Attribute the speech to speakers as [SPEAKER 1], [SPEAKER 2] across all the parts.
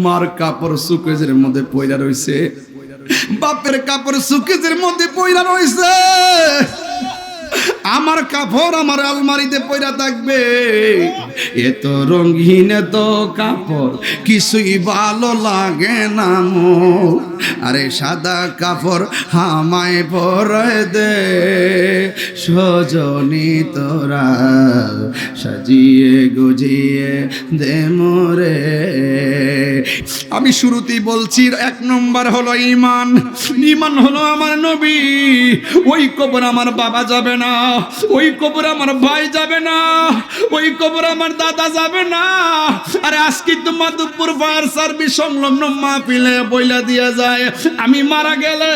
[SPEAKER 1] মার কাপড় সুকেজের মধ্যে পয়রা রইছে, বাপের কাপড় সুকেজের মধ্যে পয়রা রইছে, আমার কাপড় আমার আলমারিতে পয়রা থাকবে। এত রঙিন এত কাপড় কিছুই ভালো লাগে না মো, আরে সাদা কাপড় হামায় পরায় দে সজনী তোরা, সাজিয়ে গুজিয়ে দে মোরে। আমি শুরুতেই বলছি, এক নম্বর হলো ঈমান। ঈমান হলো আমার নবী। ওই কবর আমার বাবা যাবে না, ওই কবর আমার ভাই যাবে না, ওই কবর আমার দাদা যাবে না। আরে আজকে তো মাধবপুর ফায়ার সার্ভিস সংলগ্ন মাহফিলে বইলা দিয়ে যায়, আমি মারা গেলে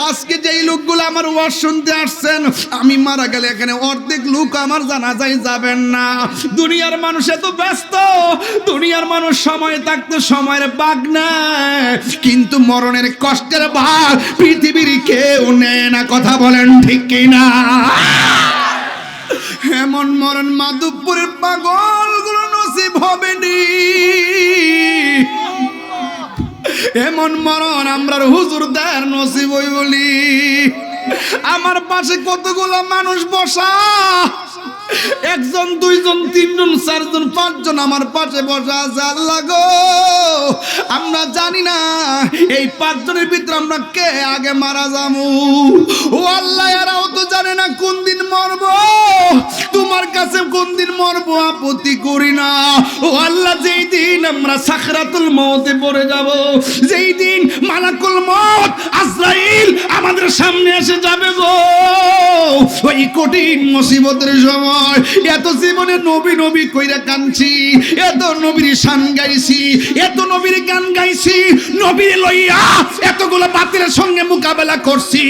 [SPEAKER 1] আজকে যেই লোকগুলো আমার ওয়াজ শুনতে আসছেন, আমি মারা গেলে এখানে অর্ধেক লোক আমার জানাজায় যাবেন না। দুনিয়ার মানুষ এত ব্যস্ত, দুনিয়ার মানুষ সময় থাকতে সময়ের বাগ নেয়, কিন্তু মরণের কষ্টের ভাগ পৃথিবীর কেউ নেয় না। কথা বলেন ঠিক কিনা? এমন মরণ মাধবপুরের পাগলগুলো নসিব হবে নি, এমন মরণ আমরার হুজুরদের নসিব হই বলি। আমার পাশে কতগুলো মানুষ বসা, একজন দুইজন তিনজন চারজন পাঁচজন আমার পাশে বসা আছে। আল্লাহ গো, আমরা জানি না এই পাঁচজনের ভিতরে আমরা কে আগে মারা যাবো। ও আল্লাহ, এরাও তো জানে না কোন দিন মরবো, তোমার কাছে কোন দিন মরবো আপত্তি করি না। ও আল্লাহ, যেই দিন আমরা সাকরাতুল মউতে পড়ে যাব, যেই দিন মালাকুল মউত আজরাইল আমাদের সামনে এসে যাবে গো, ওই কঠিন মুসিবতের সময় এত জীবনে নবী নবী কইরা কাঁদছি, এত নবীর শান গাইছি, এত নবীর গান গাইছি, নবীর লইয়া এতগুলো বাতিলের সঙ্গে মোকাবেলা করছি,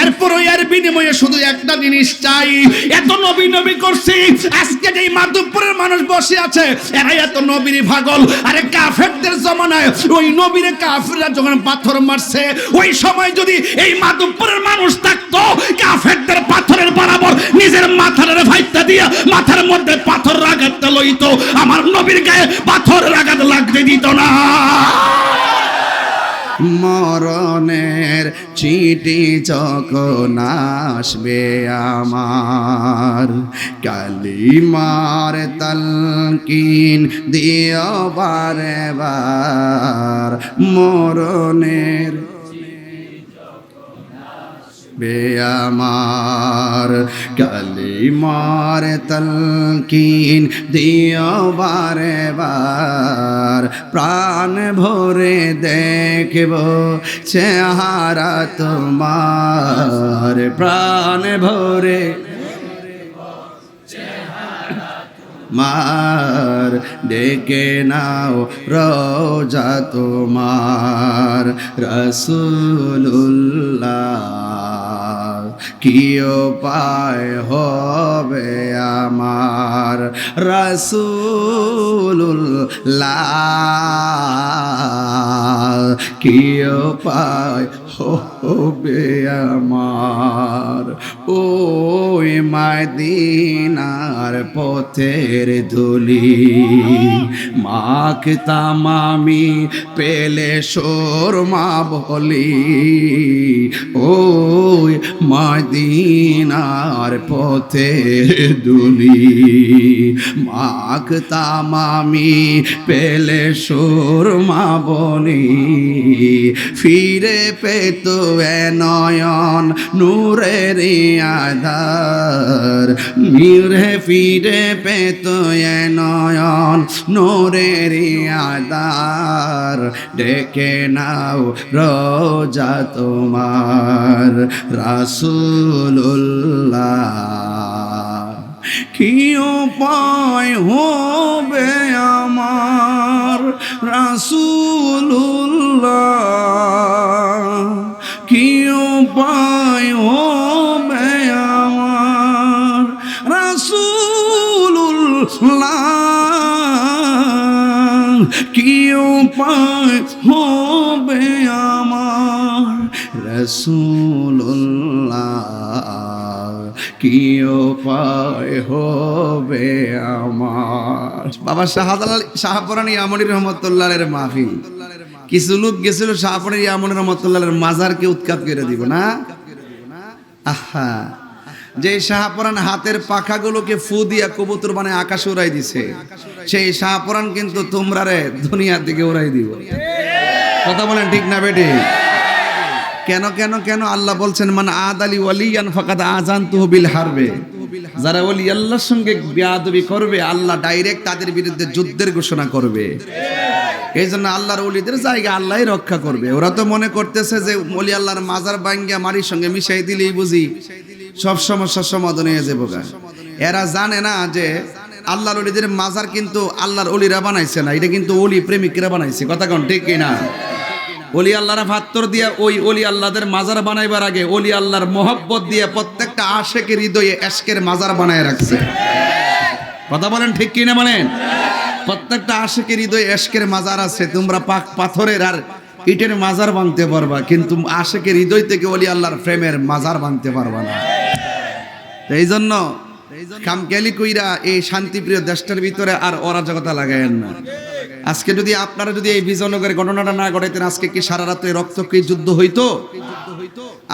[SPEAKER 1] এরপরও এর বিনিময়ে শুধু একটা জিনিস চাই। এত নবী নবী করছি, আজকে যেই মাধবপুরের মানুষ বসে আছে এরা এত নবীর পাগল। আরে কাফেরদের জমানায় ওই নবীর কাফেররা যখন পাথর মারছে, ওই সময় যদি এই মাধবপুরের মানুষ থাকতো, কাফেরদের পাথরের বরাবর নিজের মাথার ফাইটটা দিয়া মাথার মধ্যে পাথর আঘাতটা লইতো, আমার নবীর গায়ে পাথর আঘাত লাগতে দিত না। মরণের চিঠি যখন আসবে আমার, কালিমার তালকিন দিও বারে বার। মরণের বে আমার, কালিমার তালকিন দিও বারে বার। প্রাণ ভরে দেখব চেহারা তোমার, প্রাণ ভরে মার ডেকে নাও রোজা তোমার। রাসূলুল্লাহ কি উপায় হবে আমার, রাসূলুল্লাহ কি উপায় হবে আমার। ওই মদিনার পথের ধুলি মাখতাম আমি পেলে সুরমা বলি, ওই মদিনার পথের ধুলি মাখতাম আমি পেলে সুরমা বলি। ফিরে পেত এ নয়ন নূরের আধার, ফিরে পেত এ নয়ন নূরের আধার। ডেকে নাও রোজা তোমার, রাসূলুল্লাহ কি উপায় হবে আমার, রাসূলুল্লাহ কি উপায় হবে আমার, রাসূলুল্লাহ কি উপায় হবে আমার, রাসূলুল্লাহ কি উপায় হবে আমার। বাবা শাহপরানী আমনী রহমতুল্লাহ এর মাহফিল, কিছু লোক গেছিল শাহপরানী আমনী রহমতুল্লাহ এর মাজারকে উৎখাত করে দিব না। আহা, যে শাহপরান হাতের পাখাগুলোকে ফু দিয়া কবুতর বানায় আকাশে উড়াই দিছে, সেই শাহপরান কিন্তু তোমরারে দুনিয়ার দিকে উড়াই দিব। কথা বলেন ঠিক না বেটি? কেন কেন কেন? আল্লাহ বলছেন মান আদালি ওয়ালিয়ান ফাকাদ আযানতুহু বিল হারবে। যারা ওলি আল্লাহর সঙ্গে বেয়াদবি করবে, আল্লাহ ডাইরেক্ট তাদের বিরুদ্ধে যুদ্ধের ঘোষণা করবে। এই জন্য আল্লাহর ওলিদের জায়গা আল্লাহই রক্ষা করবে। ওরা তো মনে করতেছে যে ওলি আল্লাহর মাজার ভাঙ্গা মাটির সঙ্গে মিশাই দিলেই বুঝি সব সমস্যার সমাধান হয়ে যাবে। এরা জানে না যে আল্লাহর ওলিদের মাজার কিন্তু আল্লাহর ওলিরা বানাইছে না, এটা কিন্তু ওলি প্রেমিকরা বানাইছে। কথা কোন ঠিক কিনা? ওলি আল্লাহরা ফাত্তর দিয়া ওই ওলি আল্লাহদের মাজার বানাইবার আগে ওলি আল্লাহর মোহব্বত দিয়ে প্রত্যেকটা আশেকের হৃদয়ে এশকের মাজার বানায় রাখছে। কথা বলেন ঠিক কিনা বলেন? প্রত্যেকটা আশেকের হৃদয়ে এশকের মাজার আছে। তোমরা পাথরের আর ইটের মাজার বানতে পারবা, কিন্তু আশেকের হৃদয় থেকে ওলি আল্লাহর প্রেমের মাজার বানতে পারবা না। এই জন্য কামকেলি কইরা এই শান্তিপ্রিয় দেশটার ভিতরে আর অরাজকতা লাগায়েন না। আজকে যদি আপনারা যদি এই বিজয়নগরের ঘটনাটা না ঘটাইতেন, আজকে কি সারা রাত্রে রক্তক্ষয়ী যুদ্ধ হইতো?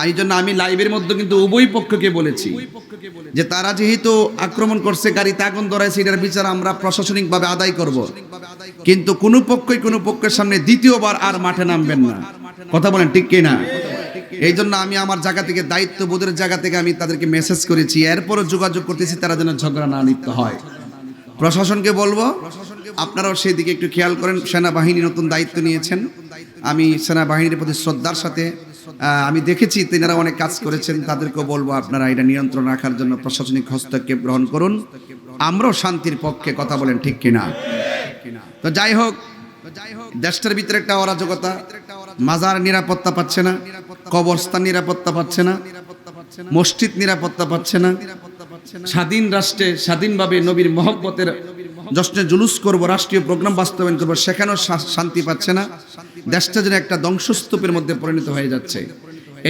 [SPEAKER 1] এই জন্য আমি লাইভের মধ্যে কিন্তু উভয় পক্ষকে বলেছি যে তারা যেহেতু আক্রমণ করছে, গাড়িতে আগুন ধরাইছে, এটার বিচার আমরা প্রশাসনিকভাবে আদায় করব, কিন্তু কোনো পক্ষই কোনো পক্ষের সামনে দ্বিতীয়বার আর মাঠে নামবেন না। কথা বলেন ঠিক কিনা? এই জন্য আমি আমার জায়গা থেকে, দায়িত্ববোধের জায়গা থেকে আমি তাদেরকে মেসেজ করেছি, এরপরও যোগাযোগ করতেছি তারা যেন ঝগড়া না লিপ্ত হয়। প্রশাসনকে বলবো আপনারাও সেই দিকে একটু খেয়াল করেন। সেনাবাহিনী নতুন দায়িত্ব নিয়েছেন, আমি সেনাবাহিনীর প্রতি শ্রদ্ধার সাথে আমি দেখেছি তেনারা অনেক কাজ করেছেন, তাদেরকেও বলবো আপনারা এটা নিয়ন্ত্রণ রাখার জন্য প্রশাসনিক হস্তক্ষেপ গ্রহণ করুন। আমরাও শান্তির পক্ষে। কথা বলেন ঠিক কিনা? তো যাই হোক, দেশটার ভিতরে একটা অরাজকতা, মাজার নিরাপত্তা পাচ্ছে না, কবরস্থান নিরাপত্তা পাচ্ছে না, মসজিদ নিরাপত্তা পাচ্ছে না। স্বাধীন রাষ্ট্রে স্বাধীনভাবে নবীর মহব্বতের জশ্নে জুলুস করব, রাষ্ট্রীয় প্রোগ্রাম বাস্তবায়ন করবো, সেখানেও শান্তি পাচ্ছে না। দেশটা যেন একটা ধ্বংসস্তূপের মধ্যে পরিণত হয়ে যাচ্ছে।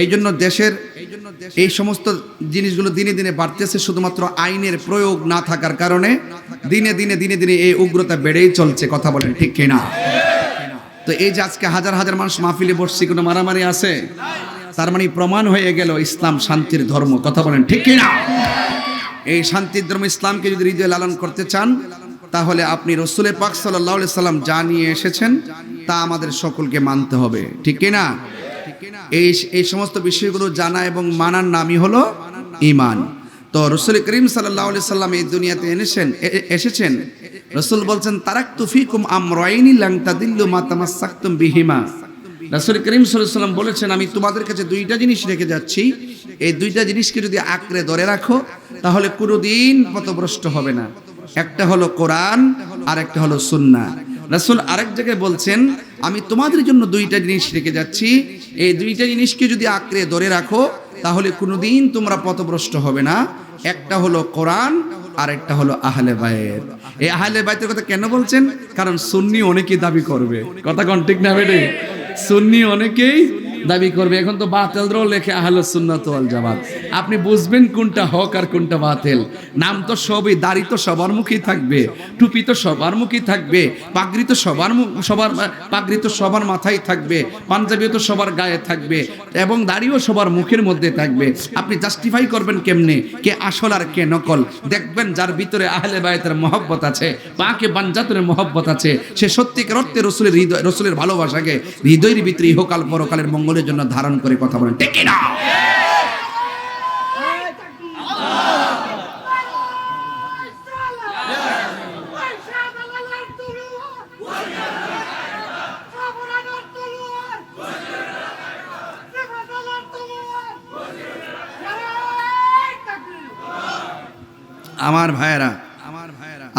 [SPEAKER 1] এই জন্য দেশের এই সমস্ত জিনিসগুলো দিনে দিনে বাড়তেছে, শুধুমাত্র আইনের প্রয়োগ না থাকার কারণে দিনে দিনে দিনে দিনে এই উগ্রতা বেড়েই চলছে। কথা বলেন ঠিক কিনা? তো এই যে আজকে হাজার হাজার মানুষ মাহফিলে বসছি, কোনো মারামারি আছে? তার মানে প্রমাণ হয়ে গেল ইসলাম শান্তির ধর্ম। কথা বলেন ঠিক কিনা? এই শান্তির ধর্ম ইসলামকে যদি হৃদয়ে লালন করতে চান, তাহলে আপনি রসুল পাক সাল্লাল্লাহু আলাইহি সাল্লাম যা নিয়ে এসেছেন তা আমাদের সকলকে মানতে হবে। ঠিক কিনা? এই সমস্ত বিষয়গুলো জানা এবং মানার নামই হলো ঈমান। তো রসুল করিম সাল্লাল্লাহু আলাইহি সাল্লাম এই দুনিয়াতে এসেছেন। রসুল বলছেন তারাকতু ফিকুম আমরাইনি লান তাদিল্লু মা তামাসসাকতুম বিহিমা। রাসূল করিম সাল্লাল্লাহু আলাইহি সাল্লাম বলেছেন আমি তোমাদের কাছে দুইটা জিনিস রেখে যাচ্ছি, এই দুইটা জিনিসকে যদি আঁকড়ে ধরে রাখো তাহলে কোনোদিন পথভ্রষ্ট হবে না। একটা হলো কোরআন আর একটা হলো সুন্নাহ। রাসূল আরেক জায়গায় বলছেন আমি তোমাদের জন্য দুইটা জিনিস রেখে যাচ্ছি, এই দুইটা জিনিসকে যদি আঁকড়ে ধরে রাখো তাহলে কোনোদিন তোমরা পথভ্রষ্ট হবে না। একটা হলো কোরআন আর একটা হলো আহলে বায়ত। এই আহলে বায়তের কথা কেন বলছেন? কারণ সুন্নি অনেকেই দাবি করবে। কথা কোন ঠিক না বেটে? সুন্নি অনেকেই দাবি করবে। এখন তো বাতিলরাও লেখে আহলুস সুন্নাত ওয়াল জামাত। আপনি বুঝবেন কোনটা হক আর কোনটা বাতিল। নাম তো সবই, দাড়ি তো সবার মুখেই থাকবে, টুপি তো সবার মুখেই থাকবে, পাগড়ি তো পাগড়ি তো সবার মাথায় থাকবে, পাঞ্জাবিও তো সবার গায়ে থাকবে, এবং দাড়িও সবার মুখের মধ্যে থাকবে। আপনি জাস্টিফাই করবেন কেমনে কে আসল আর কে নকল? দেখবেন যার ভিতরে আহলে বায়তের মহব্বত আছে, পাকে বানজাতের মহব্বত আছে, সে সত্যিকার অর্থে রসুলের ভালোবাসাকে হৃদয়ের ভিতরে ইহকাল পরকালের মঙ্গলের জন্য ধারণ করে। কথা বলেন ঠিক না? আমার ভাইয়েরা,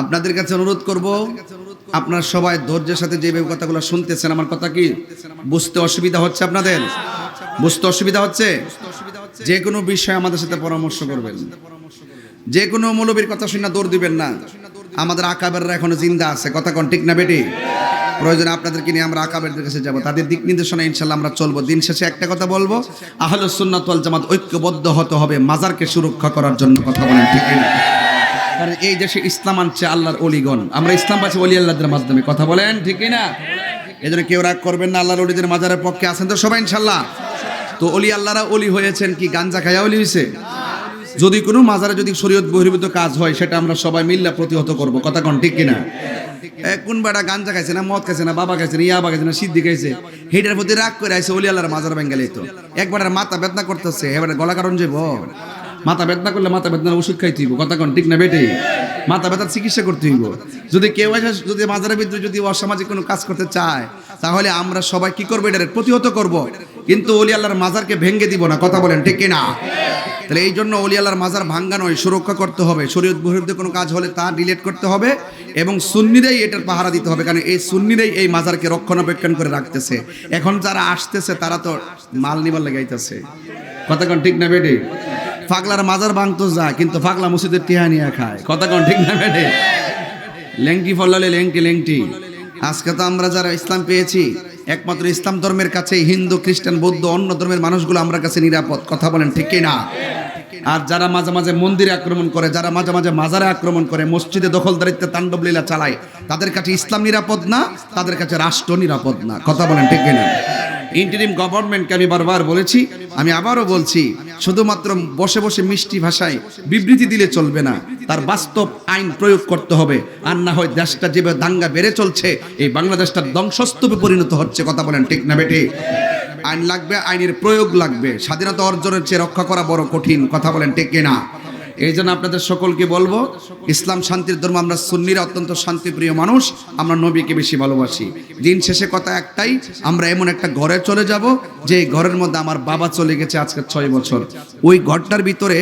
[SPEAKER 1] আপনাদের কাছে অনুরোধ করব, আপনারা সবাই ধৈর্যের সাথে যে কথাগুলো শুনতেছেন, আমার কথা কি বুঝতে অসুবিধা হচ্ছে? আপনাদের বুঝতে অসুবিধা হচ্ছে? যে কোনো বিষয়ে আমাদের সাথে পরামর্শ করবেন। যে কোনো মৌলবীর কথা শুনে দৌড় দিবেন না। আমাদের আকাবেররা এখনো জিন্দা আছে। কথা কোন ঠিক না বেটি? প্রয়োজনে আপনাদেরকে নিয়ে আমরা আকাবেরদের কাছে যাব, তাদের দিক নির্দেশনা ইনশাআল্লাহ আমরা চলবো। দিন শেষে একটা কথা বলবো, আহলুস সুন্নাত ওয়াল জামাত ঐক্যবদ্ধ হতে হবে মাজারকে সুরক্ষা করার জন্য। কথা বলেন ঠিক না? কারণ এই দেশে ইসলাম আনছে আল্লাহর ওলিগণ, আমরা ইসলাম পাচ্ছি ওলি আল্লাহদের মাধ্যমে। কথা বলেন ঠিক না? এই জন্য কেউ রাগ করবেন না, আল্লাহর ওলিদের মাজারের পক্ষে আছেন তো সবাই ইনশাআল্লাহ? তো ওলি আল্লাহরা ওলি হয়েছেন কি গাঞ্জা খাইয়া ওলি হয়েছে? যদি কোনো মাজারে যদি শরীয়ত বহির্ভূত কাজ হয় সেটা আমরা সবাই মিল্লা প্রতিহত করব। কথা কোন ঠিক কিনা? কোন বেটা গাঞ্জা খাইছে না, মদ খাইছে না, বাবা খাইছে না, ইয়াবা খাইছে না, সিদ্ধি খাইছে, হেটার প্রতি রাগ করে আইছে ওলি আল্লাহর মাজার বেঙ্গালে। তো একবার মাথা বেদনা করতেছে, এবার গলা কারণ যাবো, মাথা বেদনা করলে মাথা বেদনার ওষুধ খাইতে হইব। কথা কোন ঠিক না বেটে? মাথা ব্যথার চিকিৎসা করতে হইব। যদি কেউ এসে যদি মাজারের ভিতরে যদি অসামাজিক কোনো কাজ করতে চায় তাহলে আমরা সবাই কি করবো? এটার প্রতিহত করব, কিন্তু ওলি আল্লাহর মাজারকে ভেঙে দিব না। কথা বলেন ঠিক কিনা? তাহলে এই জন্য ওলি আল্লাহর মাজার ভাঙ্গা নয়, সুরক্ষা করতে হবে। শরীয়ত বহির্ভূত কোনো কাজ হলে তা ডিলিট করতে হবে এবং সুন্নিরাই এটার পাহারা দিতে হবে, কারণ এই সুন্নিরাই এই মাজারকে রক্ষণাবেক্ষণ করে রাখতেছে। এখন যারা আসতেছে তারা তো মাল নিবার লাগাইতেছে। কথা কোন ঠিক না বেটে? পাগলার মাজার ভাঙতো যা, কিন্তু পাগলা মসজিদের টিহা নিয়ে খায়। কথা কোন ঠিক না বেটে? লেংটি ফলালে লেংটি লেংটি। আজকে তো আমরা যারা ইসলাম পেয়েছি একমাত্র ইসলাম ধর্মের কাছে হিন্দু খ্রিস্টান বৌদ্ধ অন্য ধর্মের মানুষগুলো আমরা কাছে নিরাপদ। কথা বলেন ঠিক না? আর যারা মাঝে মাঝে মন্দিরে আক্রমণ করে, যারা মাঝে মাঝে মাজারে আক্রমণ করে, মসজিদে দখলদারিত্বে তাণ্ডব লীলা চালায়, তাদের কাছে ইসলাম নিরাপদ না, তাদের কাছে রাষ্ট্র নিরাপদ না। কথা বলেন ঠিক না? ইন্টারিম গভর্নমেন্টকে আমি বারবার বলেছি, আমি আবারও বলছি, শুধুমাত্র বসে বসে মিষ্টি ভাষায় বিবৃতি দিলে চলবে না, তার বাস্তব আইন প্রয়োগ করতে হবে। আর না হয় দেশটা যেভাবে দাঙ্গা বেড়ে চলছে, এই বাংলাদেশটা ধ্বংসস্তূপে পরিণত হচ্ছে। কথা বলেন ঠিক না বেটে? আইন লাগবে, আইনের প্রয়োগ লাগবে। স্বাধীনতা অর্জনের চেয়ে রক্ষা করা বড় কঠিন। কথা বলেন ঠিক না? এই জন্য আপনাদের সকলকে বলবো, ইসলাম শান্তির ধর্ম, আমরা সুন্নিরা অত্যন্ত শান্তিপ্রিয় মানুষ, আমরা নবীকে বেশি ভালোবাসি। দিন শেষে কথা একটাই, আমরা এমন একটা ঘরে চলে যাব যে ঘরের মধ্যে আমার বাবা চলে গেছে আজকে 6 বছর। ওই ঘরটার ভিতরে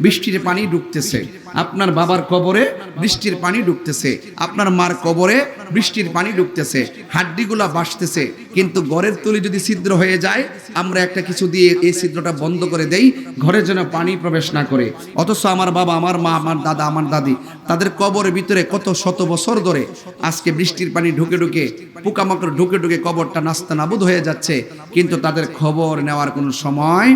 [SPEAKER 1] বৃষ্টির পানি ঢুকতেছে, আপনার বাবার কবরে বৃষ্টির পানি ঢুকতেছে, আপনার মার কবরে বৃষ্টির পানি ঢুকতেছে, হাড্ডিগুলা বাসতেছে, কিন্তু ঘরের তুলি যদি ছিদ্র হয়ে যায় আমরা একটা কিছু দিয়ে এই ছিদ্রটা বন্ধ করে দেই, ঘরে যেন পানি প্রবেশ না করে। অথচ আমার বাবা, আমার মা, আমার দাদা, আমার দাদি, তাদের কবরের ভিতরে কত শত বছর ধরে আজকে বৃষ্টির পানি ঢুকে ঢুকে, পোকামাকড় ঢুকে ঢুকে কবরটা নাস্তানাবুদ হয়ে যাচ্ছে, কিন্তু তাদের খবর নেওয়ার কোনো সময়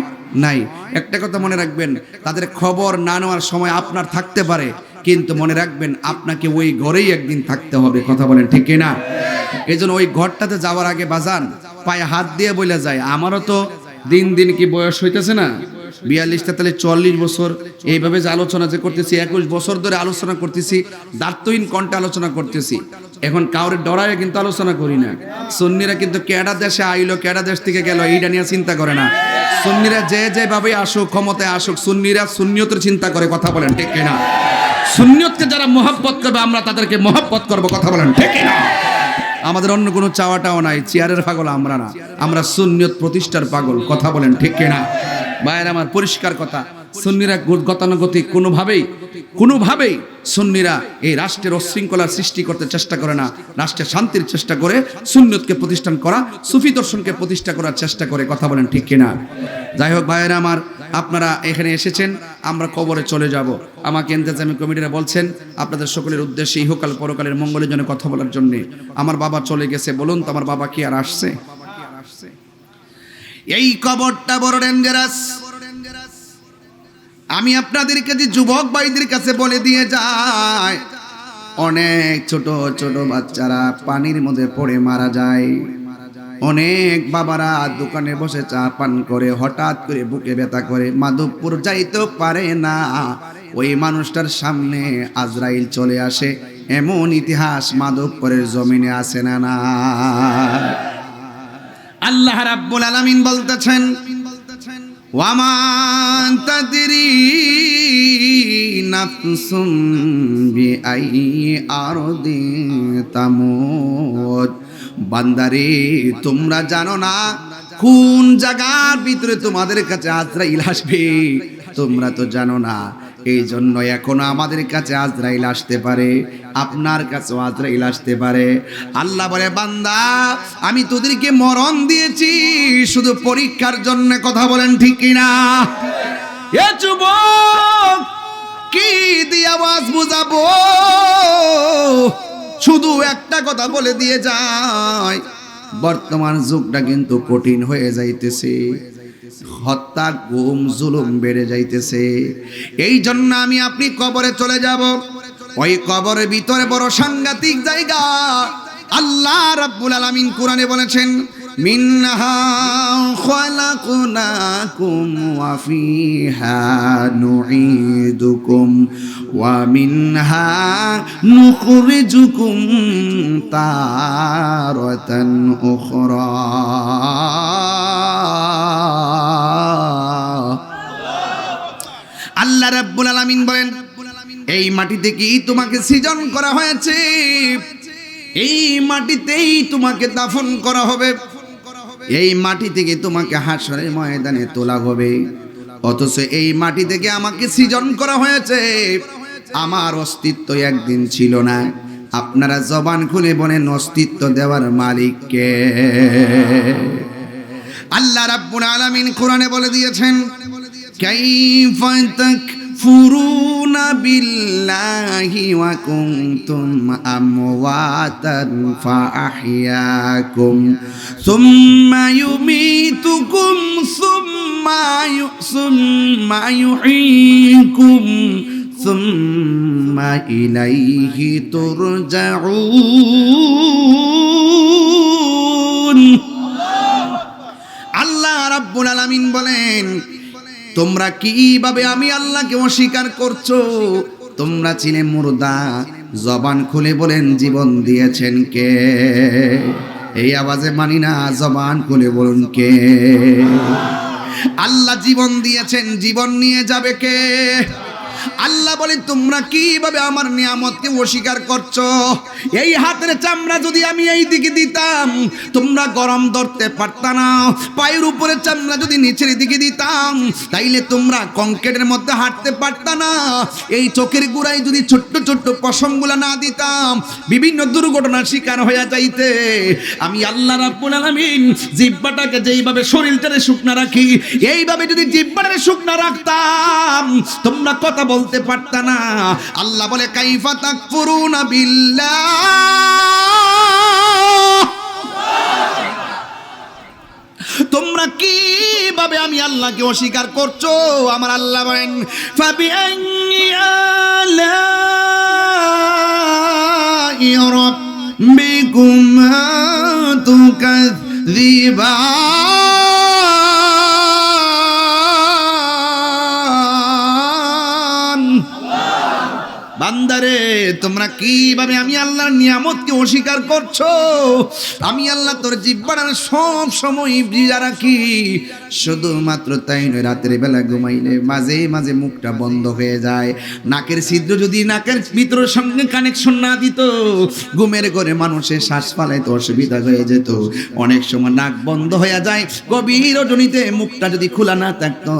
[SPEAKER 1] নাই। একটা কথা মনে রাখবেন, তাদের খবর না নেওয়ার সময় আপনার থাকতে পারে, কিন্তু মনে রাখবেন আপনাকে ওই ঘরেই একদিন থাকতে হবে। কথা বলেন ঠিক না? এই জন্য ওই ঘরটাতে যাওয়ার আগে বাজান পায়ে হাত দিয়ে বলে যায়, আমারও তো দিন দিন কি বয়স হইতেছে না, 42টা, তাহলে 40 বছর এইভাবে যে আলোচনা যে করতেছি, 21 বছর ধরে আলোচনা করতেছি, দার্থহীন কণ্ঠে আলোচনা করতেছি। এখন কাউরে ডরায় কিন্তু আলোচনা করি না। সুন্নিরা কিন্তু কেডা দেশে আইলো, কেডা দেশ থেকে গেল, এইটা নিয়ে চিন্তা করে না। সুন্নিরা যেভাবে আসুক, ক্ষমতায় আসুক, সুন্নিরা সুন্নিয়তের চিন্তা করে। কথা বলেন ঠিক না? সুন্নিয়তকে যারা মহব্বত করবে আমরা তাদেরকে মহব্বত করব। কথা বলেন ঠিক না? আমাদের অন্য কোনো চাওয়াটাও নাই, চেয়ারের পাগল আমরা না, আমরা সুন্নিয়ত প্রতিষ্ঠার পাগল। কথা বলেন ঠিক না? ভাইয়ের আমার, পরিষ্কার কথা, সুন্নিরা গতানুগতিক কোনোভাবেই সুন্নিরা এই রাষ্ট্রের অশৃঙ্খলার সৃষ্টি করতে চেষ্টা করে না, রাষ্ট্রের শান্তির চেষ্টা করে, সুন্নিয়তকে প্রতিষ্ঠান করা, সুফি দর্শনকে প্রতিষ্ঠা করার চেষ্টা করে। কথা বলেন ঠিক কিনা? যাই হোক ভাইয়েরা আমার, আপনারা এখানে এসেছেন, আমরা কবরে চলে যাব। আমাকে ইন্তেজামি কমিটিরা বলছেন আপনাদের সকলের উদ্দেশ্যে ইহকাল পরকালের মঙ্গলের জন্য কথা বলার জন্য। আমার বাবা চলে গেছে, বলুন তো আমার বাবা কি আর আসছে? এই কবরটা বড় ডেঞ্জারাস। আমি আপনাদেরকে যে যুবক ভাইদের কাছে বলে দিয়ে যাই, অনেক ছোট ছোট বাচ্চারা পানির মধ্যে পড়ে মারা যায়। অনেক বাবারা দোকানে বসে চা পান করে হঠাৎ করে বুকে ব্যথা করে মাধবপুর যাইতে পারে না, ওই মানুষটার সামনে আজরাইল চলে আসে। এমন ইতিহাস মাধবপুরের জমিনে আছে না? না, আল্লাহ রাব্বুল আলামিন বলতেছেন, ওয়ামান তাদরি নাফসুম বিআইয়ি আরদিন তামুত। বান্দারে, তোমরা জানো না কোন জায়গার ভিতরে তোমাদের কাছে আজরাইল আসবে, তোমরা তো জানো না। এই জন্য এখনো আমাদের কাছে আজরাইল আসতে পারে, আপনার কাছেও আজরাইল আসতে পারে। আল্লাহ বলে, বান্দা আমি তোদেরকে মরণ দিয়েছি শুধু পরীক্ষার জন্য। কথা বলেন ঠিক কিনা? এ যুবক, কি দিয়ে আওয়াজ বুঝাবো? শুধু একটা কথা বলে দিয়ে যায়, বর্তমান যুগটা কিন্তু কঠিন হয়ে যাইতেছে, হত্যা গুম জুলুম বেড়ে যাইতেছে। এই জন্য আমি আপনি কবরে চলে যাব। ওই কবরের ভিতরে বড় সাংঘাতিক জায়গা। আল্লাহ রাব্বুল আলামিন কোরআনে বলেছেন, মিনহা খালাকনাকুম ওয়া ফিহা নুঈদুকুম ওয়া মিনহা নুখরিজুকুম তারাতান উখরা। আল্লাহ রাব্বুল আলামিন বলেন, এই মাটি থেকেই তোমাকে সৃজন করা হয়েছে, এই মাটিতেই তোমাকে দাফন করা হবে, এই মাটি থেকে তোমাকে হাশরের ময়দানে তোলা হবে। অথচ এই মাটি থেকে আমাকে সৃজন করা হয়েছে, আমার অস্তিত্ব একদিন ছিল না। আপনারা জবান খুলে বলেন, অস্তিত্ব দেওয়ার মালিক কে? আল্লাহ রাব্বুল আলামিন কোরআনে বলে দিয়েছেন, কাইফা তাকফুরুনা বিল্লাহি ওয়া কুনতুম আমওয়াতান ফাআহইয়াকুম সুম্মা ইউমীতুকুম সুম্মা ইউহয়ীকুম সুম্মা ইলাইহি তুরজাউন। আল্লাহ রাব্বুল আলামিন বলেন, তোমরা কিভাবে আমি আল্লাহকে অস্বীকার করছো? তোমরা ছিলে মুর্দা, জবান খুলে বলেন, জীবন দিয়েছেন কে? এই আওয়াজে মানি না, জবান খুলে বলুন কে? আল্লাহ জীবন দিয়েছেন, জীবন নিয়ে যাবে কে? আল্লাহ বলে, তোমরা কিভাবে আমার নিয়ামতকে অস্বীকার করছো? এই হাতের চামড়া যদি আমি এই দিকে দিতাম, তোমরা গরম ধরতে পারতা না। পায়ের উপরে চামড়া যদি নিচের দিকে দিতাম, তাইলে তোমরা কংক্রিটের মধ্যে হাঁটতে পারতা না। এই চোখের গোড়ায় যদি ছোট্ট ছোট্ট পশমগুলা না দিতাম, বিভিন্ন দুর্ঘটনার শিকার হয়ে যাইতে। আমি আল্লাহ রাব্বুল আলামিন জিহ্বাটাকে যেইভাবে শরীরটারে শুকনা রাখি, এইভাবে যদি জিহ্বাটারে শুকনা রাখতাম, তোমরা কথা বলতে পারতা না। আল্লাহ বলে, কাইফা তাকফুরুনা বিল্লাহ, তোমরা কিভাবে আমি আল্লাহকে অস্বীকার করছো? আমার আল্লাহ বলেন, ফাবিআইয়ি আলাই রাব্বিকুমা তুকাযযিবান। বান্দারে, তোমরা কিভাবে আমি আল্লাহর নিয়ামতকে অস্বীকার করছো? আমি আল্লাহ তোর জিহ্বাটার সব সময় ভিজা রাখি। শুধুমাত্র তাই নয়, রাতের বেলা ঘুমাইলে মাঝে মাঝে মুখটা বন্ধ হয়ে যায়। নাকের ছিদ্র যদি নাকের ভিতরের সঙ্গে কানেকশন না দিত, ঘুমের ঘরে মানুষের শ্বাস ফালাইতে অসুবিধা হয়ে যেত। অনেক সময় নাক বন্ধ হয়ে যায়। গভীর রজনীতে মুখটা যদি খোলা না থাকতো,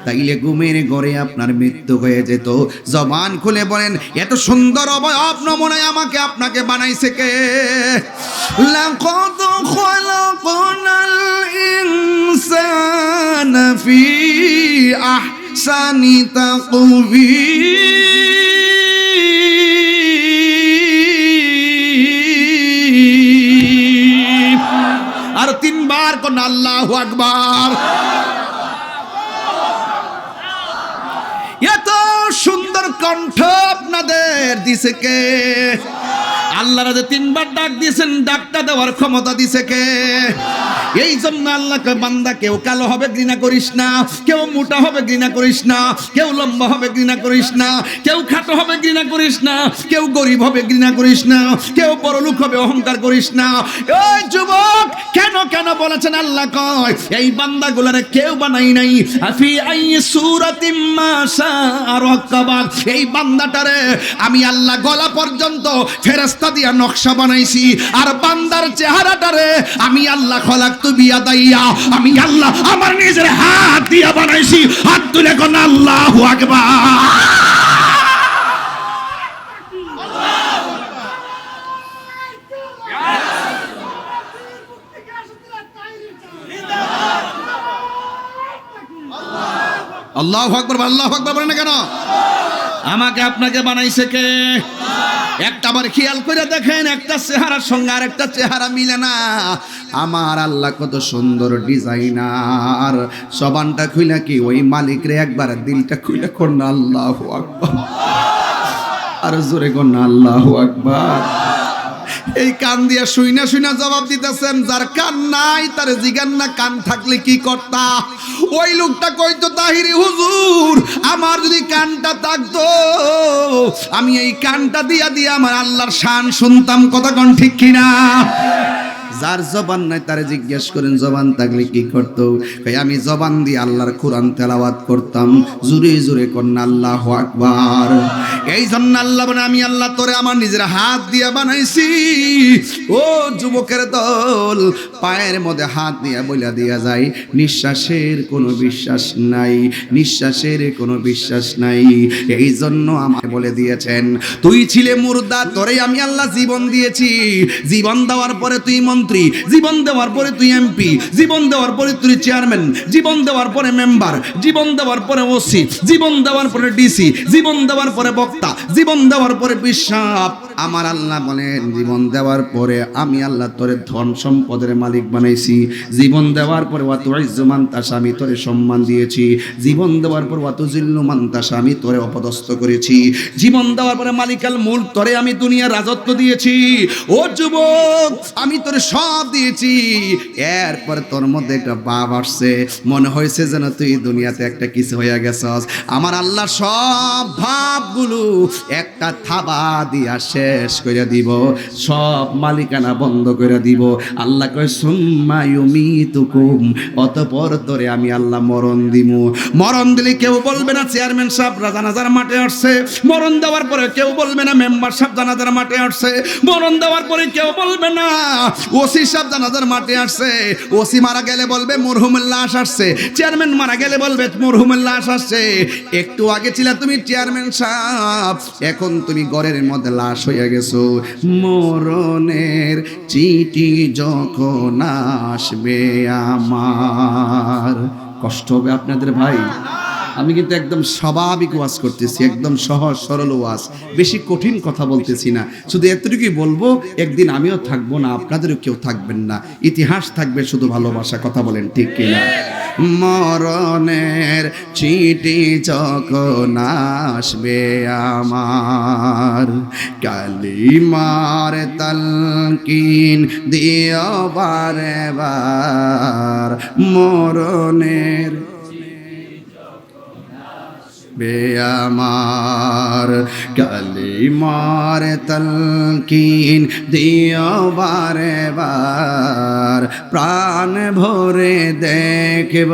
[SPEAKER 1] তাইলে ঘুমের ঘরে আপনার মৃত্যু হয়ে যেত। জবান খুলে বলেন, এত সুন্দর অবয়ব নমুনায় আমাকে আপনাকে বানাইছে কে? লাকাদ খালাকনাল ইনসানা ফি আহসানি তাকওয়ীম। আর তিনবার কোন আল্লাহু আকবার। এত সুন্দর কণ্ঠ আপনাদের দিছে কে? আল্লাহ রাজে তিনবার ডাক দিয়েছেন, ডাকটা দেওয়ার ক্ষমতা দিছে কে? এই জন্য আল্লাহকে, বান্দা কেউ কালো হবে ঘৃণা করিস না, কেউ মোটা হবে ঘৃণা করিস না, কেউ লম্বা হবে ঘৃণা করিস না, কেউ খাটো হবে ঘৃণা করিস না, কেউ গরিব হবে ঘৃণা করিস না, কেউ বড়লোক হবে অহংকার করিস না। ওই যুবক, কেন কেন বলেছেন আল্লাহ কয়, এই বান্দাগুলারে কেউ বানাই নাই। আফি আই সূরাতিম মা শাআ রাক্কাবা, এই বান্দাটারে আমি আল্লাহ গলা পর্যন্ত ফেরেশতা দিয়া নকশা বানাইছি। আর বান্দার চেহারাটারে আমি আল্লাহ খলাকতু বিয়াদাইয়া, আমি আল্লাহ আমার নিজের হাত দিয়া বানাইছি। হাত তুলে কোন আল্লাহু আকবার। আল্লাহু আকবার, আল্লাহু আকবার বলেন না কেন? আমাকে আপনাকে বানাইছে কে? একটাবার খেয়াল করে দেখেন, একটা চেহারার সঙ্গে আর একটা চেহারা মিলে না। আমার আল্লাহ কত সুন্দর ডিজাইনার। জবানটা খুইলা কি ওই মালিক রে একবার দিলটা খুইলা কোন আল্লাহু আকবার, আর জোরে কোন আল্লাহু আকবার। এই কান দিয়া শুইনা শুইনা জবাব দিতেছেন, যার কান নাই তারে জিগান না কান থাকলে কি করতা। ওই লোকটা কইতো, তাহিরি হুজুর আমার যদি কানটা থাকতো আমি এই কানটা দিয়া দিয়া আমার আল্লাহর শান শুনতাম। কথা কোন ঠিক কিনা? যার জবান নাই তারে জিজ্ঞেস করেন জবান থাকলে কি করতো। আমি জবান দিয়ে আল্লাহর কোরআন তেলাওয়াত করতাম। জোরে জোরে কন্যা আল্লাহু আকবার। এই জন্য আল্লাহ বলে, আমি আল্লাহ তোরে আমার নিজের হাত দিয়ে বানাইছি। ও যুবকের দল, পায়ের মধ্যে হাত দিয়ে বইলা দিয়া যায়, নিঃশ্বাসের কোনো বিশ্বাস নাই, নিঃশ্বাসের কোনো বিশ্বাস নাই। এই জন্য আমাকে বলে দিয়েছেন, তুই ছিলে মুর্দা, তোরে আমি আল্লাহ জীবন দিয়েছি। জীবন দেওয়ার পরে তুই মন্ত্রী, জীবন দেওয়ার পরে তুই এমপি, জীবন দেওয়ার পরে তুই চেয়ারম্যান, জীবন দেওয়ার পরে মেম্বার, জীবন দেওয়ার পরে ওসি, জীবন দেওয়ার পরে ডিসি, জীবন দেওয়ার পরে বক্তা, জীবন দেওয়ার পরে বিশপ। আমার আল্লাহ বলেন, জীবন দেওয়ার পরে আমি আল্লাহ তোরে ধন সম্পদের মালিক বানাইছি। জীবন দেওয়ার পরে ওয়া তুইজ্জু মান তাশা, আমি তোরে সম্মান দিয়েছি। জীবন দেওয়ার পর ওয়া তুজিল্লু মান তাশা, আমি তোরে অপদস্থ করেছি। জীবন দেওয়ার পরে মালিকাল মুলক, তোরে আমি দুনিয়ার রাজত্ব দিয়েছি। ও যুবক, আমি তোরে সব দিয়েছি। এরপর তোর মধ্যে একটা ভাব আসছে, মনে হয়েছে যেন তুই দুনিয়াতে একটা কিছু হয়ে গেছস। আমার আল্লাহ সব ভাবগুলো একটা থাবা দিয়া শেষ করে দিব, সব মালিকানা বন্ধ করে দিব। আল্লাহ কয় সুম্মা ইউমিতুকুম, অতঃপর তোরে আমি আল্লাহ মরণ দিমু। মরণ দিলে কেউ বলবে না চেয়ারম্যান সাহেব জানাজার মাঠে আসছে। মরণ দেওয়ার পরে কেউ বলবে না মেম্বার সাহেব জানাজার মাঠে আসছে। মরণ দেওয়ার পরে কেউ বলবে না ওসি সাহেব জানাজার মাঠে আসছে। ওসি মারা গেলে বলবে মরহুমের লাশ আসছে। চেয়ারম্যান মারা গেলে বলবে মরহুমের লাশ আসছে। একটু আগে ছিলা তুমি চেয়ারম্যান সাহেব, এখন তুমি ঘরের মধ্যে লাশ হয়ে গেছো। মরণের চিঠি যখন আসবে আমার, কষ্ট হবে আপনাদের ভাই। আমি কিন্তু একদম স্বাভাবিক ওয়াজ করতেছি, একদম সহজ সরল ওয়াজ, বেশি কঠিন কথা বলতেছি না। শুধু এতটুকুই বলবো, একদিন আমিও থাকবো না, আপনাদেরও কেউ থাকবেন না, ইতিহাস থাকবে শুধু ভালোবাসা। কথা বলেন ঠিক কিনা? মরণের চিঠি যখন আসবে আমার, কালিমার তালকিন দিও বারে বার। মরণের আমার, কালিমার তালকিন দিও বারে বার। প্রাণ ভরে দেখব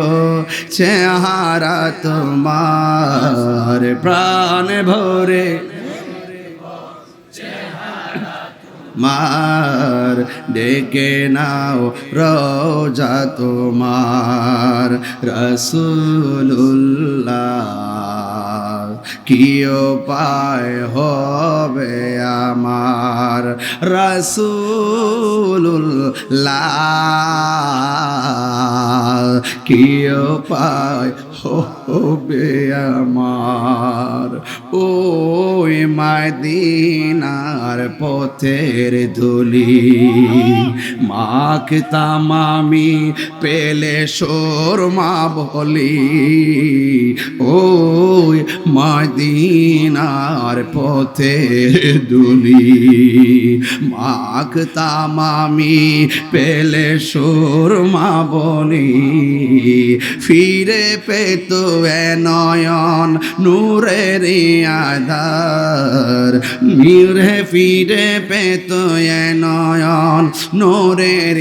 [SPEAKER 1] চেহারা তোমার, প্রাণ ভরে মার ডেকে নাও রোজা তোমার। রাসূলুল্লাহ কি উপায় হবে আমার, রাসূলুল্লাহ কি উপায় হবে আমার। ওই মদিনার পথের ধুলি মাখতাম আমি, পেলে সুরমা বলি। ওই মদিনার পথের ধুলি মাখতাম আমি, পেলে সুরমা বলি। ফিরে পেত এ নয়ন নূরের আধার, মিরে ফিরে পেত এ নয়ন নূরের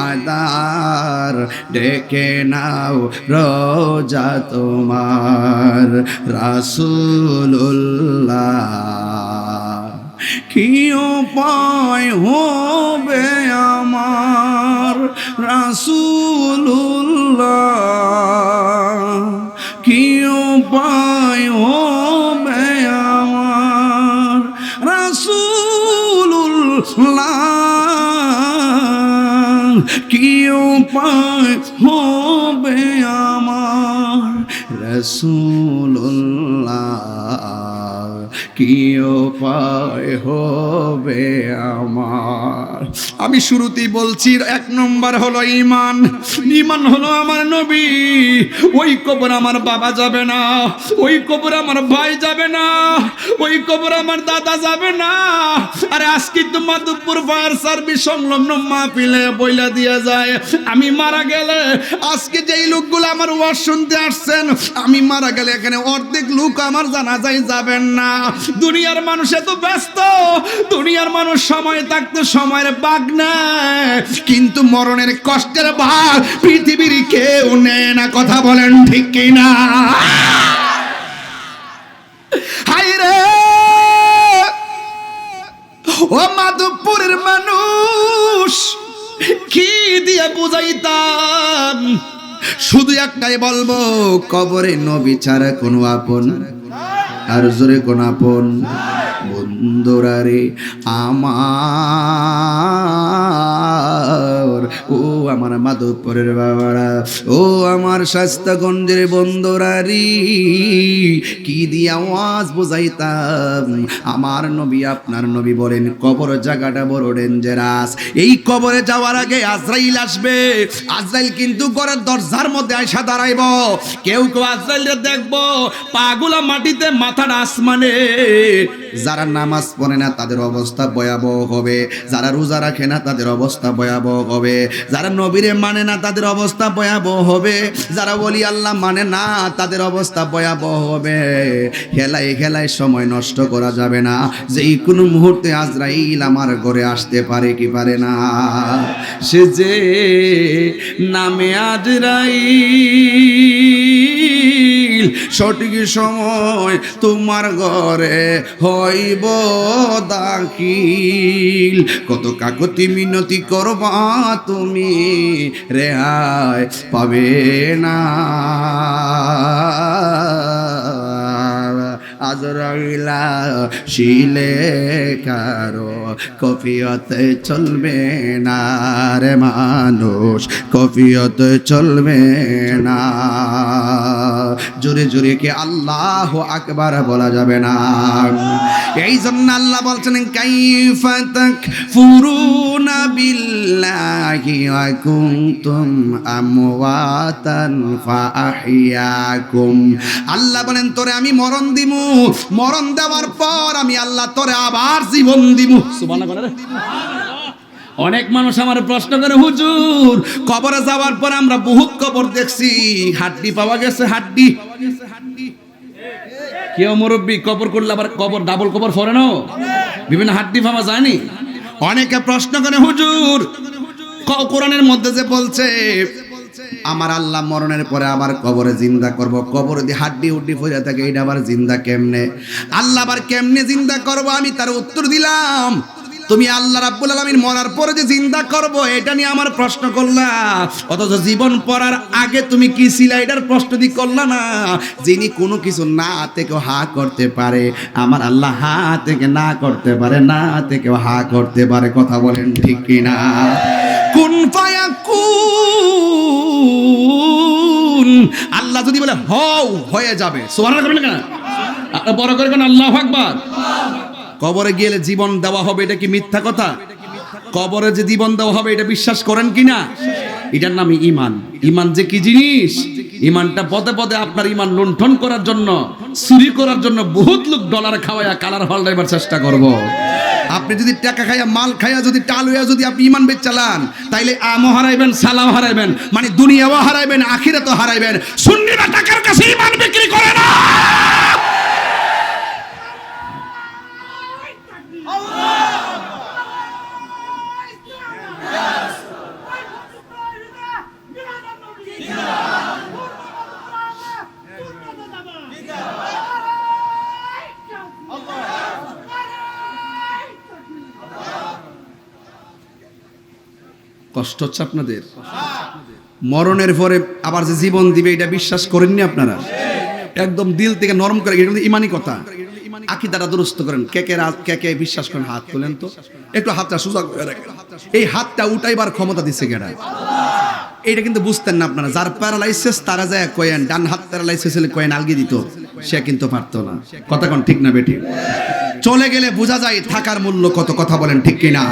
[SPEAKER 1] আধার। ডেকে নাও রোজা তোমার, রাসূলুল্লাহ কি উপায় হবে আমার, রাসূলুল্লাহ কি উপায় হবে আমার, রাসূলুল্লাহ কি উপায় হবে আমার, রাসূলুল্লাহ কি উপায় হবে আমার। আমি শুরুতেই বলছি, 1 নম্বর হলো ঈমান। ঈমান হলো আমার নবী। ওই কবর আমার বাবা যাবে না, ওই কবর আমার ভাই যাবে না, ওই কবর আমার দাদা যাবে না। আরে আজকে তো মাধবপুর ফায়ার সার্ভিস সংলগ্ন মাহফিলে বইলা দিয়ে যায়, আমি মারা গেলে আজকে যেই লোকগুলো আমার ওয়াজ শুনতে আসছেন, আমি মারা গেলে এখানে অর্ধেক লোক আমার জানাজায় যাবেন না। দুনিয়ার মানুষ এত ব্যস্ত, দুনিয়ার মানুষ সময় থাকতে সময়ের ভাগ নেয়, কিন্তু মরণের কষ্টের ভাগ পৃথিবীর কেউ নেয় না। কথা বলেন ঠিক কিনা? হায় রে ও মাধবপুরের মানুষ, কি দিয়ে বুঝাইতাম? শুধু একটাই বলবো, কবরে নবী ছাড়া কোনো আপন, আর জোরে কোন আপন বন্ধুরা রে আমার। ও আমার মাধবপুরের বাবারা, ও আমার শাস্তাগঞ্জের বন্ধুরা রে, কি দিয়ে আওয়াজ বোঝাইতাম? আমার নবী, আপনার নবী বলেন কবর জায়গাটা বড় ডেঞ্জারাস। এই কবরে যাওয়ার আগে আজরাইল আসবে। আজরাইল কিন্তু ঘরের দরজার মধ্যে আয়সা দাঁড়াইব। কেউ কেউ আজরাইলরে দেখবো পাগুলা মাটিতে, মাথাটা আসমানে। যারা নামাজ পড়ে না তাদের অবস্থা ভয়াবহ হবে, যারা রোজা রাখে না তাদের অবস্থা ভয়াবহ হবে, যারা নবীরে মানে না তাদের অবস্থা ভয়াবহ হবে, যারা ওলি আল্লাহ মানে না তাদের অবস্থা ভয়াবহ হবে। খেলায় খেলায় সময় নষ্ট করা যাবে না। যেই কোনো মুহূর্তে আজরাইল আমার ঘরে আসতে পারে কি পারে না? সে যে নামে আজরাইল, সঠিক সময় তোমার ঘরে হইব দাখিল। কত কাকতি মিনতি করবা তুমি, রেহাই পাবে না। আজরাইলা শিলে কারো কফিয়তে চলবে না রে মানুষ, কফিয়তে চলবে না। জোরে জোরে কে আল্লাহু আকবার বলা যাবে না। এই জন্য আল্লাহ বলছেন, কাইফা তাকফুরুনা বিল্লাহি ওয়া কুনতুম আমওয়াতান ফাআহইয়াকুম। আল্লাহ বলেন, তোরে আমি মরণ দিমু, মরণ দেওয়ার পর আমি আল্লাহ তোরে আবার জীবন দিমু। সুবহানাল্লাহ। অনেক মানুষ আমার প্রশ্ন করে, হুজুর কবরে যাওয়ার পর আমরা বহুত কবর দেখছি, হাড্ডি পাওয়া গেছে, হাড্ডি। কেউ মুরব্বী কবর করলে আবার কবর ডাবল কবর ফরেন, বিভিন্ন হাড্ডি পাওয়া যায়নি। অনেকে প্রশ্ন করে, হুজুর কোরআনের মধ্যে যে বলছে আমার আল্লাহ মরণের পরে আবার কবরে জিন্দা করব, কবরে দিয়ে হাড্ডি হুড্ডি পড়ে থাকে, এটা আবার জিন্দা কেমনে? আল্লাহ আবার কেমনে জিন্দা করব? আমি তার উত্তর দিলাম, তুমি আল্লাহ রাব্বুল আলামিন মরার পরে যে জিন্দা করব এটা নিয়ে আমার প্রশ্ন করলা, অথচ জীবন পড়ার আগে তুমি কি ছিলা এটার প্রশ্ন দি করলা না। যিনি কোনো কিছু না থেকে হা করতে পারে, আমার আল্লাহ হা থেকে না করতে পারে, না থেকে হা করতে পারে। কথা বলেন ঠিক কিনা? কুন ফায়াকুন, আল্লাহ যদি বলে হও, হয়ে যাবে। সুবহানাল্লাহ করবেন কেন? বড় করে কেন আল্লাহু আকবার। কবরে গেলে জীবন দেওয়া হবে, এটা কি মিথ্যা কথা? কবরে যে জীবন দেওয়া হবে এটা বিশ্বাস করেন কিনা? এটার নাম ঈমান। ঈমান যে কি জিনিস, ঈমানটা পদে পদে আপনার ঈমান লুণ্ঠন করার জন্য, চুরি করার জন্য বহুত লোক ডলার খাওয়ায়া কালার হল ড্রাইভার চেষ্টা করব। আপনি যদি টাকা খাইয়া, মাল খাইয়া, যদি টাল হইয়া যদি আপনি ঈমান বেচ চালান, তাইলে আমও হারাইবেন, সালাও হারাইবেন, মানে দুনিয়াও হারাইবেন, আখিরাতও হারাইবেন। সুন্নিরা টাকার কাছে ঈমান বিক্রি করে না। কষ্ট হচ্ছে আপনাদের? মরণের পরে আবার যে জীবন দিবে এটা বিশ্বাস করেননি আপনারা? একদম দিল থেকে নরম করে, এটা ইমানি কথা। আকীদাটা দুরুস্ত করেন। কে কে বিশ্বাস করেন হাত তোলেন তো, একটু হাতটা সোজা করে রাখেন। এই হাতটা উঠাইবার ক্ষমতা দিচ্ছে কেডা? এটা কিন্তু বুঝতেন না আপনারা। যার প্যারালাইসিস তারা যায় কয়েন, ডান হাত প্যারালাইসিস হলে কয়েন আলগি দিত, সে কিন্তু পারতো না। কথা কোন ঠিক না বেটি? চলে গেলে বোঝা যায় থাকার মূল্য কত। কথা বলেন ঠিক কিনা?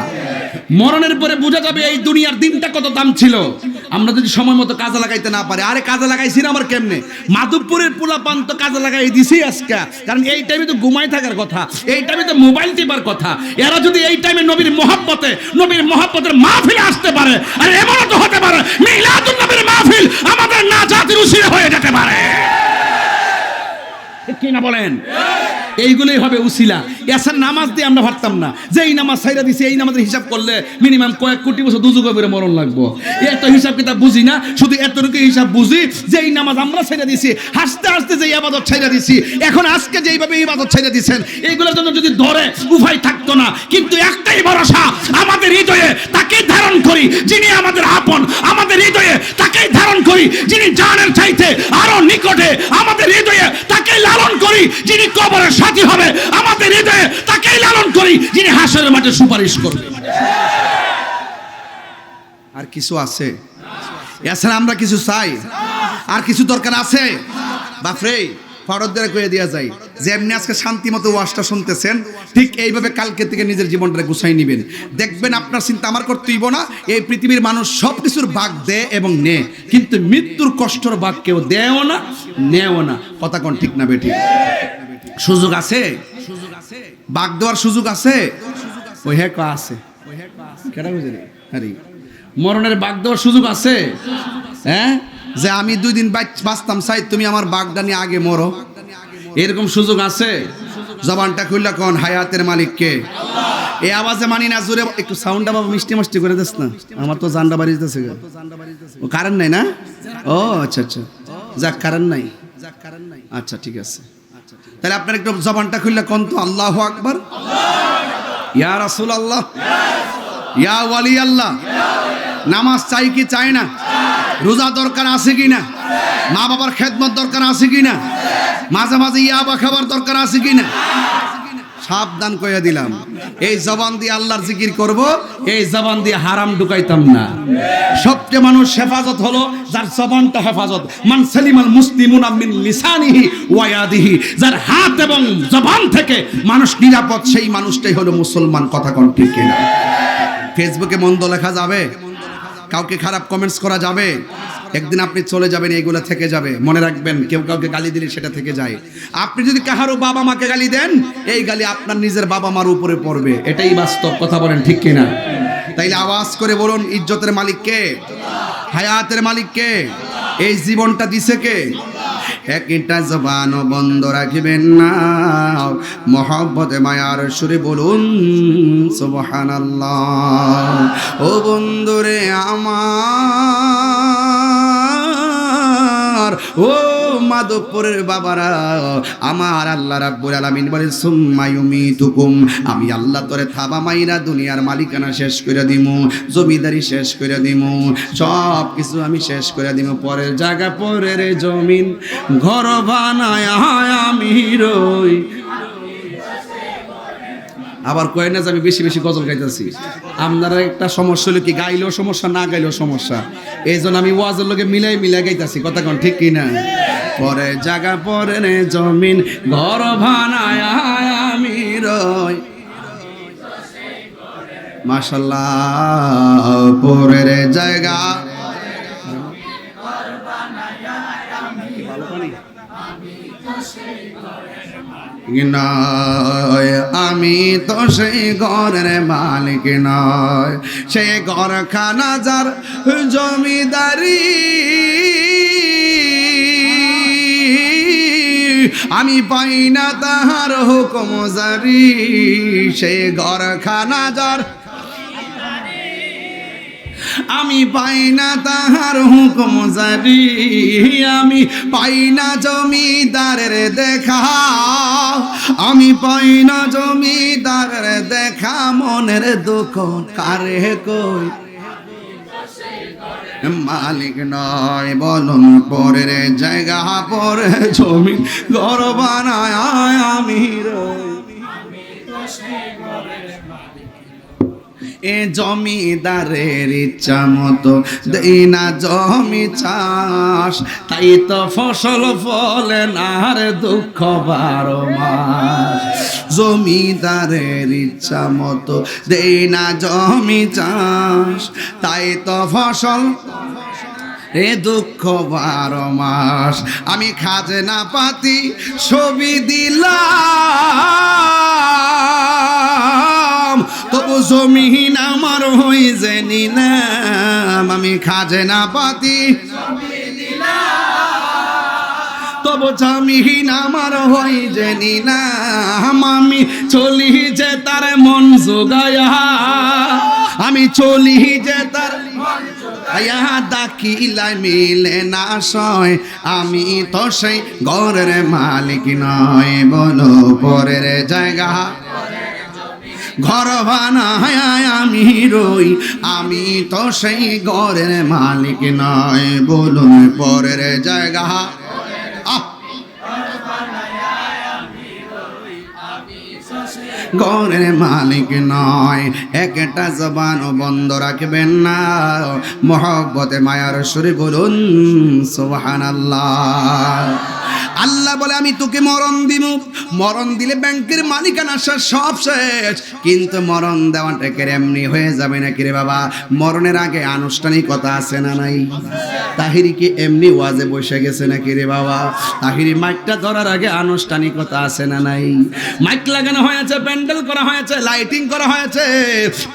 [SPEAKER 1] মরণের পরে বোঝা যাবে এই দুনিয়ার দিনটা কত দাম ছিল। আমরা যদি সময় মতো কাজে লাগাইতে না পারি, আরে কাজে লাগাইছি না আমার কেমনে? মাধবপুরের পোলাপান তো কাজে লাগাই দিছি আজকে, কারণ এই টাইমে তো ঘুমাই থাকার কথা, এই টাইমে তো মোবাইল টিপার কথা। এরা যদি এই টাইমে নবীর মহব্বতের মাহফিলে আসতে পারে, আর এমনও তো হতে পারে মিলাদুন নবীর মাহফিল আমাদের নাজাতের উসিলা হয়ে যেতে পারে। কি না বলেন? এইগুলোই হবে উসিলা। এসার নামাজ দিয়ে আমরা ভাবতাম না যে এই নামাজ ছাইরা দিছি, এই নামাজের হিসাব করলে মিনিমাম কয়েক কোটি বছর দুযুগ করে মরণ লাগবো। এত হিসাব কিতাব বুঝি না, শুধু এতটুকু হিসাব বুঝি যে এই নামাজ আমরা ছাইরা দিছি, হাসতে হাসতে যে ইবাদত ছাইরা দিছি, এখন আজকে যেইভাবে ইবাদত ছাইরা দিছেন, এইগুলোর জন্য যদি ধরে উপায় থাকতো না। কিন্তু একটাই ভরসা, আমাদের হৃদয়ে তাকেই ধারণ করি যিনি আমাদের আপন, আমাদের হৃদয়ে তাকেই ধারণ করি যিনি জানের চাইতে আরো নিকটে, আমাদের হৃদয়ে তাকেই লালন করি যিনি কবরের সাথী হবে, আমাদের হৃদয়ে তাকেই লালন করি যিনি হাসরের মাঠে সুপারিশ করবে। আর কিছু আছে? এছাড়া আমরা কিছু চাই? আর কিছু দরকার আছে? বাপরে ফরদদের কয়ে দেয়া যায় যে এমনি আজকে শান্তি মতো ওয়াজটা শুনতেছেন, ঠিক এইভাবে কালকে থেকে নিজের জীবনটা গুছাই নেবেন। দেখবেন আপনার চিন্তা আমার করতে হইব না। এই পৃথিবীর মানুষ সব কিছুর ভাগ দেয় এবং নেয়, কিন্তু মৃত্যুর কষ্টর ভাগ কেউ দেয়ও না, নেও না। কথা কোন ঠিক না বেটি? সুযোগ আছে, ভাগ দেওয়ার সুযোগ আছে। ওই হ্যাঁ আছে, কেডা বুঝে রে? আরে মরণের ভাগ দেওয়ার সুযোগ আছে। হ্যাঁ, যে আমি 2 দিন বাঁচতাম চাই, তুমি আমার বাগদা নিয়ে আগে মরো, এরকম সুযোগ আছে? জবানটা খুললা কোন হায়াতের মালিক কে? এই আওয়াজে মানি না, জোরে একটু সাউন্ডটা বাবা মিষ্টি মিষ্টি করে দিস না, আমার তো জানডা বাড়িতেছে। ও কারেন্ট নাই না? ও আচ্ছা আচ্ছা, যাক কারেন্ট নাই, আচ্ছা ঠিক আছে। তাহলে আপনার একটু জবানটা খুললা কোন তো আল্লাহু আকবার, ইয়া রাসূলুল্লাহ, ইয়া ওয়ালি আল্লাহ। নামাজ চাই কি চাই না? রোজা দরকার আছে কি না? মা বাবার খেদমত দরকার আছে কি না? মাঝে মাঝে ইয়াবা খাবার দরকার আছে কি না? সাবধান কইয়া দিলাম, এই জবান দিয়ে আল্লাহর জিকির করব, এই জবান দিয়ে হারাম ঢুকাইতাম না। সবচেয়ে মানুষ হেফাজত হলো যার জবানটা হেফাজত। মান সালিমাল মুসলিমুনা মিন লিসানিহি ওয়া ইয়াদিহি, যার হাত এবং জবান থেকে মানুষ নিরাপদ, সেই মানুষটাই হলো মুসলমান। কথা কোন ঠিক কিনা? ফেসবুকে মন্দ লেখা যাবে, কাউকে খারাপ কমেন্টস করা যাবে, একদিন আপনি চলে যাবেন, এইগুলো থেকে যাবে। মনে রাখবেন, কেউ কাউকে গালি দিলে সেটা থেকে যায়। আপনি যদি কাহারও বাবা মাকে গালি দেন, এই গালি আপনার নিজের বাবা মার উপরে পড়বে, এটাই বাস্তব। কথা বলেন ঠিক কিনা? তাইলে আওয়াজ করে বলুন, ইজ্জতের মালিক কে? হায়াতের মালিক কে? এই জীবনটা দিছে কে? একটা জবানও বন্ধ রাখবেন না, মহব্বতে মায়ার সুরে বলুন সুবহানাল্লাহ। ও বন্ধুরে আমার, ও মাধবপুরের বাবারা, আমার আল্লাহ রাব্বুল আলামিন বলে সুম্মা ইউমিতুকুম, আমি আল্লাহ তোরে থাবা মাইরা দুনিয়ার মালিকানা শেষ করে দিমু, জমিদারি শেষ করে দিমু, সব কিছু আমি শেষ করে দিমু। পরের জায়গা পরের জমিন ঘর বানায় আমি রই। আবার কয় না যে আমি বেশি বেশি গজল গাইতেছি। আপনারা একটা সমস্যা হলো কি, গাইলেও সমস্যা, না গাইলেও সমস্যা, এই জন্য আমি ওয়াজের লোকে মিলাই গাইতেছি। কথা কোন ঠিক কিনা? পরে জায়গা পরে জমিন ঘর বানায় আমি রই। মাশাআল্লাহ, পরের জায়গা নয়, আমি তো সেই ঘরের মালিক নয়, সেই ঘরখানা যার জমিদারি, আমি পাই না তাহার হুকুম জারি, সেই ঘরখানা যার আমি পাই না তাহার হুকুম জারি, আমি পাই না জমিদারের দেখা, আমি পাই না জমিদারের দেখা, মনের দুঃখ কারে কই? মালিক নয় বলুন, পরের জায়গা পরে জমি ঘর বানায় আমি রই। এ জমিদারের ইচ্ছা মতো দেই না জমি চাষ, তাই তো ফসল ফলে না রে দুঃখ 12 মাস। জমিদারের ইচ্ছা মতো দেই না জমি চাষ, তাই তো ফসল এ দুঃখ 12 মাস। আমি খাজনা পাতি ছবি দিলাম, তবু জমিন আমার হই যে নিলাম। আমি খাজনা পাতি তবু জমিন আমার হই যে নিলাম। আমি চলি যে তার মন জোগায়া, আমি চলি যে তার দাখিলাই মিলে না সয়। আমি তো সেই ঘরের মালিক নয়, বলো পরের জায়গা ঘর বানায় আমি রই। আমি তো সেই ঘরের মালিক নয়, বলুন পরের জায়গা ঘরের মালিক নয়। একটা জবানও বন্ধ রাখবেন না, মহব্বতে মায়ার সুরে বলুন সুবহানাল্লাহ। আল্লাহ বলে আমি তোকে মরণ দিব, মরণ দিলে ব্যাংকের মালিকানা সব শেষ, কিন্তু মরণ দেওয়াটা কে এমনি হয়ে যাবে নাকি রে বাবা? মরণের আগে আনুষ্ঠানিকতা আছে না নাই? তাহিরি কি এমনি ওয়াজে বসে গেছে নাকি রে বাবা? তাহিরি মাইকটা ধরার আগে আনুষ্ঠানিকতা আছে না নাই? মাইক লাগানো হয়েছে, প্যান্ডেল করা হয়েছে, লাইটিং করা হয়েছে।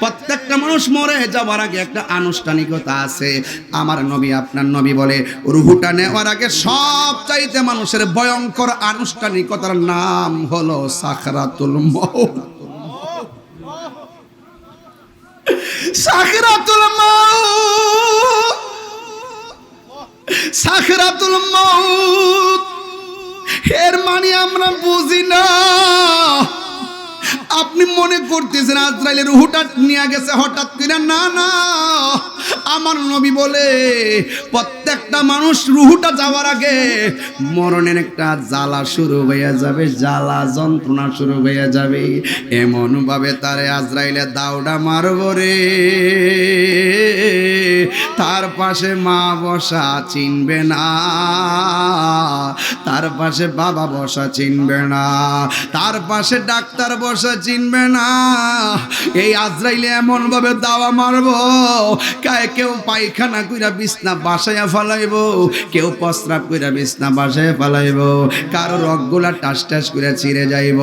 [SPEAKER 1] প্রত্যেকটা মানুষ মরে যাওয়ার আগে একটা আনুষ্ঠানিকতা আছে। আমার নবী আপনার নবী বলে রুহুটা নেওয়ার আগে সব চাইতে মানুষের ভয়ঙ্কর আনুষ্ঠানিকতার নাম হলো সাকরাতুল মউত। সাকরাতুল মউত, সাকরাতুল মউত এর মানে আমরা বুঝি না। আপনি মনে করতেছেন আজরাইলের রূহটা নিয়ে গেছে হঠাৎ করে, না না। আমার নবী বলে প্রত্যেকটা মানুষ রূহটা যাওয়ার আগে মরণের একটা জ্বালা শুরু হয়ে যাবে, জ্বালা যন্ত্রণা শুরু হয়ে যাবে। এমন ভাবে তারে আজরাইলে দাউডা মারব রে, তার পাশে মা বসা চিনবে না, তার পাশে বাবা বসা চিনবে না, তার পাশে ডাক্তার বসা চিনবে না। এই আজরাইলে এমন ভাবে দাওয়া মারবো, কেউ পায়খানা কইরা বিছনা বাসায় ফালাইব, কেউ প্রস্রাব কইরা বিছনা বাসায় ফালাইব, কারো রগগুলা টাস টাস করে ছিঁড়ে যাইব।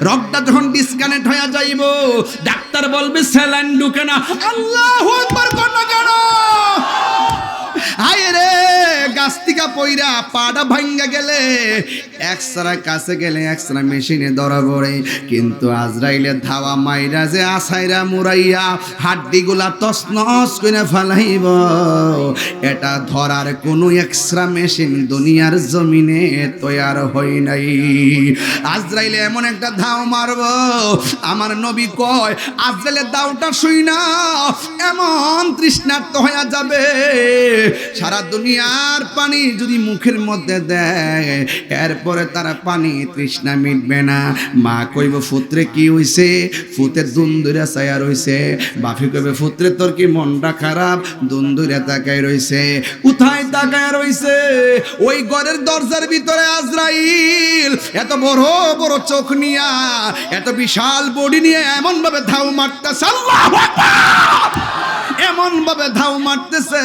[SPEAKER 1] রগটা যখন ডিসকানেক্ট হয়ে যাইব, ডাক্তার বলবে স্যালাইন ঢুকে না। আল্লাহু আকবার কোন কেন? আয় রে গাছটিকা পইরা পাটা ভাঙ্গা গেলে এক্সরা কাছে গেলে এক্সরা মেশিনে ধরা পড়ে, কিন্তু আজরাইলে ধাওয়া মাইরা যে আসাইরা মুরাইয়া হাড্ডিগুলা তছনছ করে ফেলাইব, এটা ধরার কোনো এক্সরা মেশিন দুনিয়ার জমিনে তৈয়ার হয় নাই। আজরাইলে এমন একটা ধাও মারব, আমার নবী কয় আজরাইলের দাওটা শুই না এমন তৃষ্ণার্ত হয়ে যাবে, সারা দুনিয়ার পানি যদি মুখের মধ্যে দেয় এরপরে তারা পানি তৃষ্ণা মিটবে না। মা কইব পুত্রে কি হইছে? ফুতের দুন্দুরা ছায়া রইছে। বাপি কইবে পুত্রে তোর কি মনটা খারাপ? দুন্দুরা তাকায় রইছে। কোথায় তাকায় রইছে? ওই ঘরের দরজার ভিতরে আজরাইল এত বড় বড় চোখ নিয়া, এত বিশাল বডি নিয়ে এমন ভাবে ধাও মারতেছে, আল্লাহু আকবার, এমন ভাবে ধাও মারতেছে,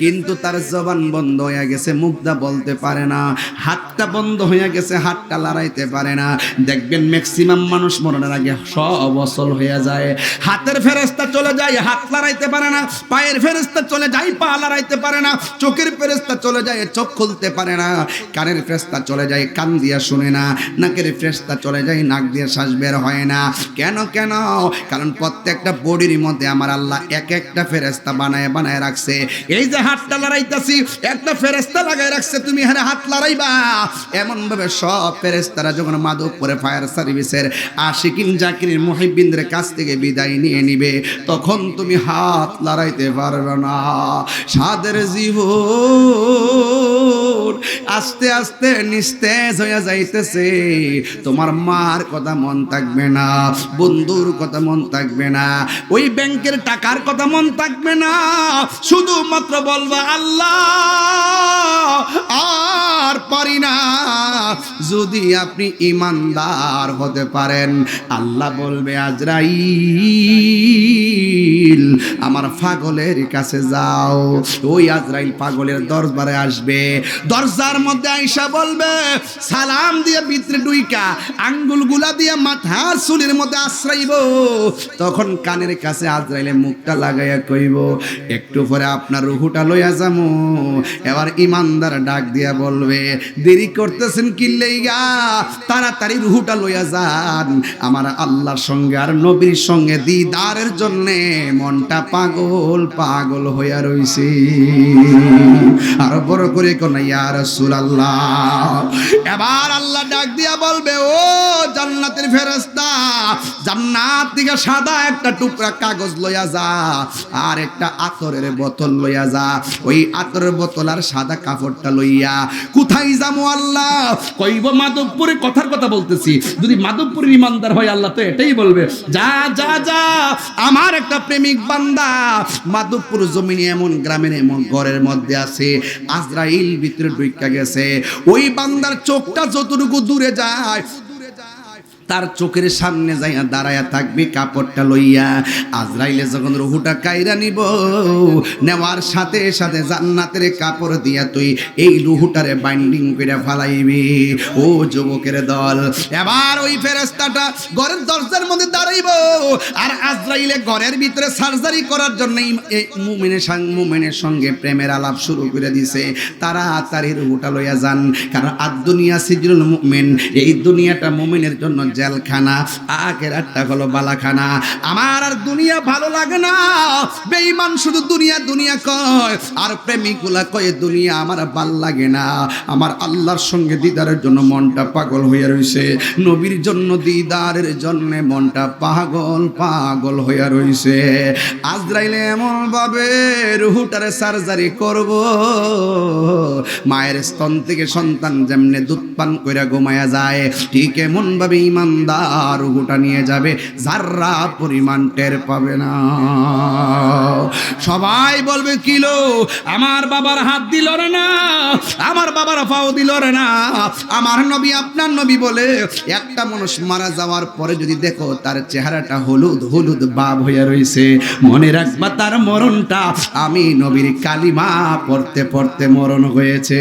[SPEAKER 1] কিন্তু তার জবান বন্ধ হয়ে গেছে, মুখটা বলতে পারে না, হাতটা বন্ধ হয়ে গেছে, হাতটা লড়াইতে পারে না। দেখবেন ম্যাক্সিমাম মানুষ মরণের আগে সব অচল হয়ে যায়। হাতের ফেরেশতা চলে যায়, হাত লড়াইতে পারে না। পায়ের ফেরেশতা চলে যায়, পা লড়াইতে পারে না। চোখের ফেরেশতা চলে যায়, চোখ খুলতে পারে না। কানের ফেরেশতা চলে যায়, কান দিয়া শুনে না। নাকের ফেরেশতা চলে যায়, নাক দিয়ে শ্বাস বের হয় না। কেন? কারণ প্রত্যেকটা বডির মধ্যে আমার আল্লাহ এক একটা একটা ফেরেশতা বানায় বানায় রাখছে। এই যে হাতটা লড়াইতাছি একটা ফেরেশতা লাগায় রাখছে, তুমি এখানে হাত লড়াইবা। এমন ভাবে সব ফেরেশতারা যখন মাধবপুরে ফায়ার সার্ভিসের আশিকিন জাকিরিন মুহিব্বিনদের কাছ থেকে বিদায় নিয়ে নিবে, তখন তুমি হাত লড়াইতে পারবে না। সাদের জীবন আস্তে আস্তে নিস্তেজ হয়ে যাইতেছে। তোমার মার কথা মন থাকবে না, বন্ধুর কথা মন থাকবে না, ওই ব্যাংকের টাকার কথা মন থাকবে না, শুধুমাত্র বলবা আল্লাহ আর পারি না। যদি আপনি ইমানদার হতে পারেন, আল্লাহ বলবে আজরাইল আমার পাগলের কাছে যাও। ওই আজরাইল পাগলের দরবারে আসবে, দরজার মধ্যে আইসা বলবে সালাম দিয়ে ভিতরে ডুইকা আঙ্গুলগুলা দিয়ে মাথার চুলের মধ্যে আশ্রাইব। তখন কানের কাছে আজরাইলে মুখটা লাগাইয়া কইব একটু পরে আপনার রুহুটা লইয়া যামু। এবার ইমানদার ডাক দিয়া বলবে দেরি করতেছেন কি লাইগা, তাড়াতাড়ি রুহুটা লইয়া যান, আমার আল্লাহর সঙ্গে আর নবীর সঙ্গে দিদারের জন্য মনটা পাগল পাগল হইয়া রইছে। আর বড় করে কোন ইয়া রাসূলুল্লাহ। এবার আল্লাহ ডাক দিয়া বলবে ও জান্নাতের ফেরেশতা, জান্নাত থেকে সাদা একটা টুকরা কাগজ লইয়া যা, আর একটা আতরের বোতল লইয়া যা। ওই আতরের বোতল আর সাদা কাপড়টা লইয়া কোথায় যাবো আল্লাহ? কইব মাধবপুরে, কথার কথা বলতেছি, যদি মাধবপুরের ইমানদার হয় আল্লাহ তো এটাই বলবে যা যা যা, আমার একটা প্রেমিক বান্দা মাধবপুর জমিনে এমন গ্রামের এমন ঘরের মধ্যে আছে, আজরাইল ভিতরে ঢুইকা গেছে। ওই বান্দার চোখটা যতটুকু দূরে যায়, তার চোখের সামনে যাইয়া দাঁড়ায়া থাকবি কাপড়টা লইয়া। আজরাইলে যখন রুহুটা কাইরা নিব, নেওয়ার সাথে সাথে জান্নাতের কাপড় দিয়া তুই এই রুহুটারে বাইন্ডিং করে ফালাইবি। ও যুবকের দল, এবার ওই ফেরেশতাটা ঘরের দরজার মধ্যে দাঁড়াইব, আর আজরাইলে ঘরের ভিতরে সার্জারি করার জন্য মুমিনের সঙ্গে প্রেমের আলাপ শুরু করে দিছে। তাড়াতাড়ি রুহুটা লইয়া যান, কারণ আদ-দুনিয়া সিজনুল মুমিন, এই দুনিয়াটা মুমিনের জন্য জেলখানা, আখিরাতটা হলো বালাখানা। আমার আর দুনিয়া ভালো লাগে না, বেঈমান শুধু দুনিয়া দুনিয়া কয়, আর প্রেমিকগুলা কয় দুনিয়া আমার ভাল লাগে না। আমার আল্লাহর সঙ্গে দিদারের জন্য মনটা পাগল হয়ে রইছে, নবীর জন্য দিদারের জন্য মনটা পাগল পাগল হয়ে রইছে। আজরাইলে এমন ভাবে রুহুটারে সার্জারি করব, মায়ের স্তন থেকে সন্তান যেমনে দুধ পান কইরা ঘুমায়া যায়, ঠিক এমন ভাবে ইমানদার রুহুটা নিয়ে যাবে, যাররা পরিমাণ টের পাবে না। সবাই বলবে কিলো আমার বাবার হাত দিল রে না, আমার বাবার পাও দিল রে না। আমার নবী আপনার নবী বলে একটা মানুষ মারা যাওয়ার পরে যদি দেখো তার চেহারাটা হলুদ হলুদ ভাব হয়ে রয়েছে, মনে রাখবা তার মরণটা আমি নবীর কালিমা পড়তে পড়তে মরণ হয়েছে।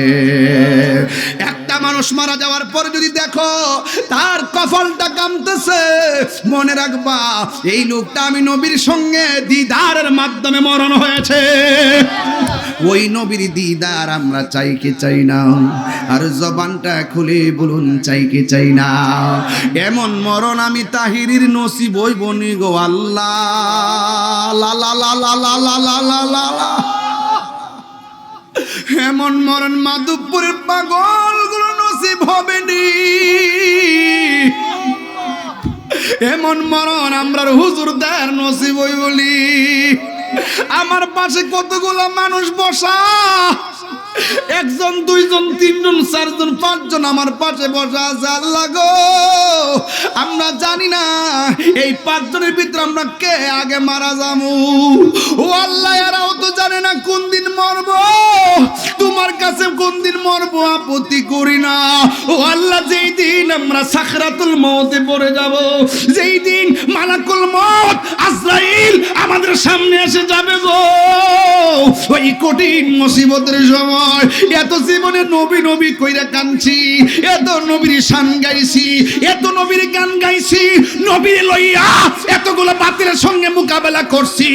[SPEAKER 1] একটা মানুষ মারা যাওয়ার পরে যদি দেখো তার কপালটা কামতেছে, মনে রাখবা এই লোকটা আমি নবীর সঙ্গে দিদারের মাধ্যমে মরণ হয়েছে। ওই নবীর দিদার আমরা চাই কি চাই না? আর জবানটা খুলে বলুন চাই কি চাই না? এমন মরণ আমি তাহিরির নসিব হইব নি গো আল্লাহ, লা লা লা লা লা লা লা লা লা। এমন মরণ মাধবপুরের পাগলগুলো নসিব হবে নি। এমন মরণ আমরার হুজুরদের নসিব হই বলি। আমার পাশে কতগুলো মানুষ বসা, একজন দুইজন তিনজন চারজন পাঁচজন আমার পাশে বসা আছে। আল্লাহ গো, আমরা জানি না এই পাঁচজনের ভিতরে আমরা কে আগে মারা যাবো। ও আল্লাহ, এরাও তো জানে না কোন দিন মরবো, তোমার কাছে কোন দিন মরবো আপত্তি করি না। ও আল্লাহ, যেই দিন আমরা সাকরাতুল মউতে পড়ে যাব, যেই দিন মালাকুল মউত আজরাইল আমাদের সামনে এসে যাবে গো, ওই কঠিন মুসিবতের সময় এত জীবনে নবী নবী কইরা কাঁদছি, এত নবীর শান গাইছি, এত নবীর গান গাইছি, নবীর লইয়া এতগুলো বাতিলের সঙ্গে মোকাবেলা করছি,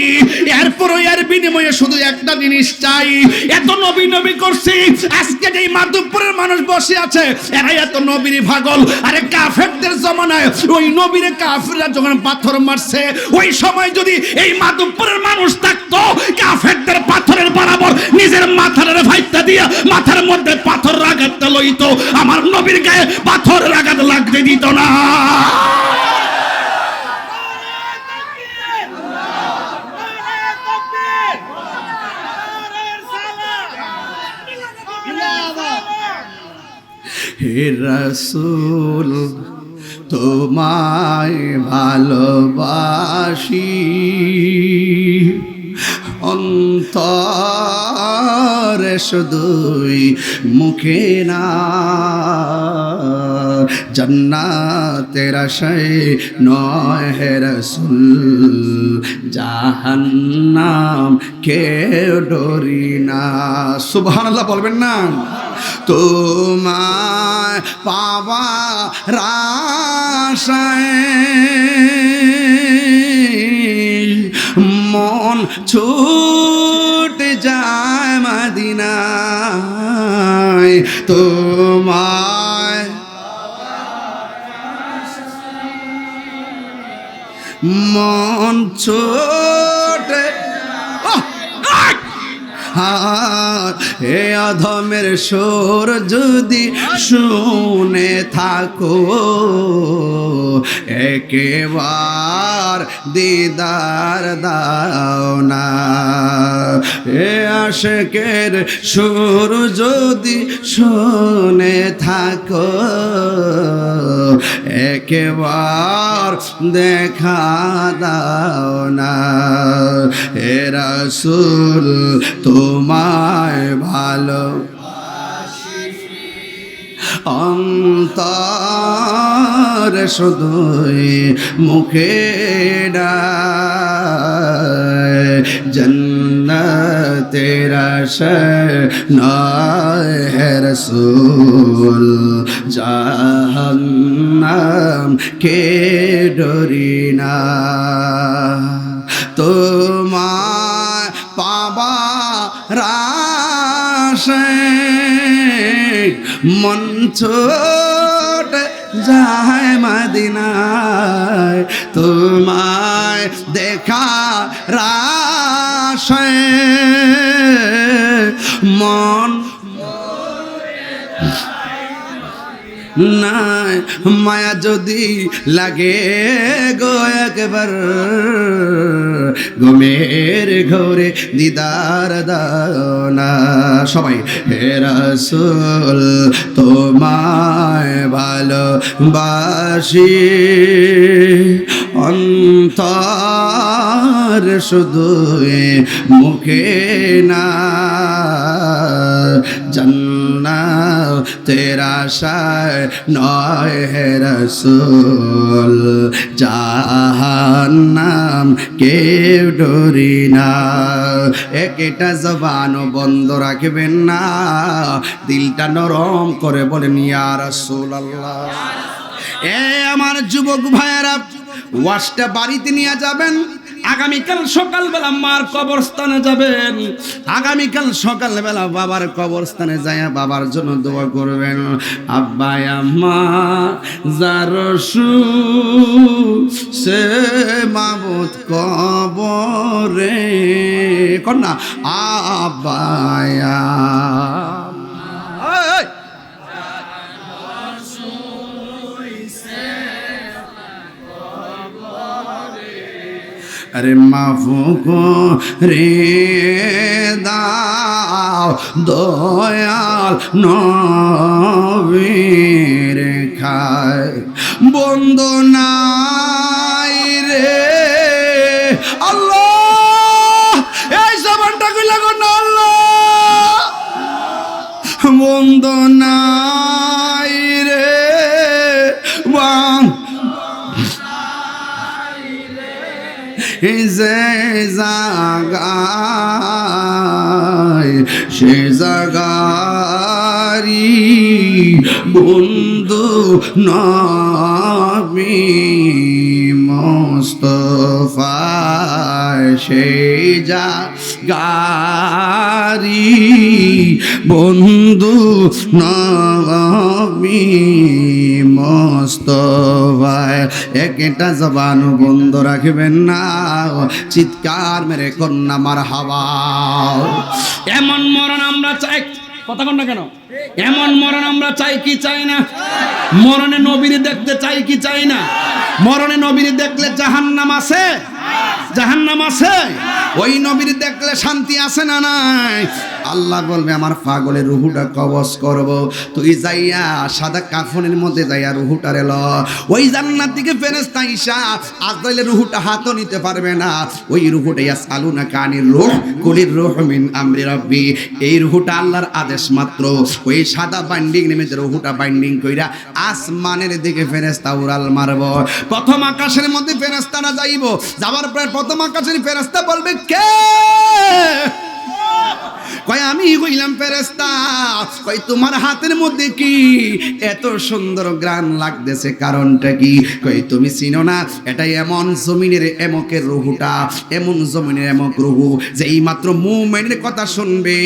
[SPEAKER 1] এরপরও এর বিনিময়ে শুধু একটা জিনিস চাই। এত নবী নবী করছি, করছি আজকে যেই মাধবপুরের মানুষ বসে আছে এরা এত নবীর পাগল। আরে কাফেরদের জমানায় ওই নবীরে কাফেররা যখন পাথর মারছে ওই সময় যদি এই মাধবপুরের মানুষ থাকতো কাফেরদের পাথরের বরাবর নিজের মাথার ফাইটটা দিয়ে মাথার মধ্যে পাথর আঘাত লইতো, আমার নবীর গায়ে পাথরের আঘাত লাগতে দিত না। হে রাসূল তোমায় ভালোবাসি, অন্তরে শুধুই মুখে না, জান্নাতের আশায় নয় হে রাসূল, জাহান্নাম কেউ ডরি না। সুবহানাল্লাহ বলবেন না? তোমায় পাবার আশায় মন ছুটে যায় মদিনায়, তোমায় মন ছুটে হে অধমের সুর যদি শুনে থাকো একেবার দিদার দাও না, হে আশিকের সুর যদি শুনে থাকো একেবার দেখা দাও না। হে রাসূল তোমায় ভালোবাসি, অন্তর শুধুই মুখে ডায়, জান্নাতের আশায় নয় হে রাসূল, জাহান্নাম কে ডরি না। তোমায় পাবার আশায় মন ছুটে যায় মদিনায়, তোমায় দেখার আশায় মন নাই, মায়া যদি লাগে গো একবার ঘুমের ঘরে দিদার দাও না। সবাই হে রাসূল তোমায় ভালোবাসি, অন্তর শুধুই মুখে না, জান্নাতের আশায় নয় হে রাসূল, জাহান্নাম কেউ ডরি না। একটা জবান বন্ধ রাখবেন না, দিলটা নরম করে বলেন ইয়া রাসূলুল্লাহ। এ আমার যুবক ভাইয়েরা, ওয়াজটা বাড়িতে নিয়ে যাবেন, আগামীকাল সকালবেলা মার কবরস্থানে যাবেন, আগামীকাল সকালবেলা বাবার কবরস্থানে যায় বাবার জন্য দোয়া করবেন। আব্বা আম্মা জারসু সে মাবুদ কবরে কন্যা আব্বা अरे माफू को रे दाओ दयाल नबीर खाय बंदो नाई रे अल्लाह এই জবানটা কইলা গো না আল্লাহ বন্দো নাই রে যে জাগায় সে জাগারি বন্ধু নবী মুস্তাফা সেই গারি বন্ধু নবী মোস্তফা একটা জবান বন্ধ রাখবেন না, চিৎকার মেরে কন্যা মারহাবা। এমন মরণ আমরা চাই, কথা কন না কেন? এমন মরণ আমরা চাই কি চাই না? মরণে নবীর দেখতে চাই কি চাই না? মরণে নবীর দেখলে জাহান্নাম আছে? জাহান্নাম আছে? ওই নবীর দেখলে শান্তি আছে না নাই? আল্লাহ বলবে আমার পাগলের রুহুটা কবজ করব, তুই যাইয়া সাদা কাফনের মধ্যে যাইয়া রুহুটারে ল। ওই জান্নাত থেকে ফেরেশতা আইসা আজরাইলের রুহুটা হাতও নিতে পারবে না। ওই রুহুটা ইয়াসআলুনা কানির রূহ কুলির রূহ মিন আমরি রাব্বি, এই রুহুটা আল্লাহর আদেশ মাত্র। ওই সাদা বাইন্ডিং নেমে যে রুহুটা বাইন্ডিং কইরা আসমানের দিকে ফেরেশতা উড়াল মারব। প্রথম আকাশের মধ্যে ফেরেশতারা যাইব, যাবার পর প্রথম আকাশের ফেরেশতা বলবে কে? কয় আমি হইলাম ফেরেশতা। কয় তোমার হাতের মধ্যে কি এত সুন্দর গ্রান লাগতেছে, কারণটা কি? কয় তুমি চিনো না এটা এমন জমিনের এমকের রুহুটা, এমন জমিনের এমক রুহু যে এই মাত্র মুমিনের কথা শুনবে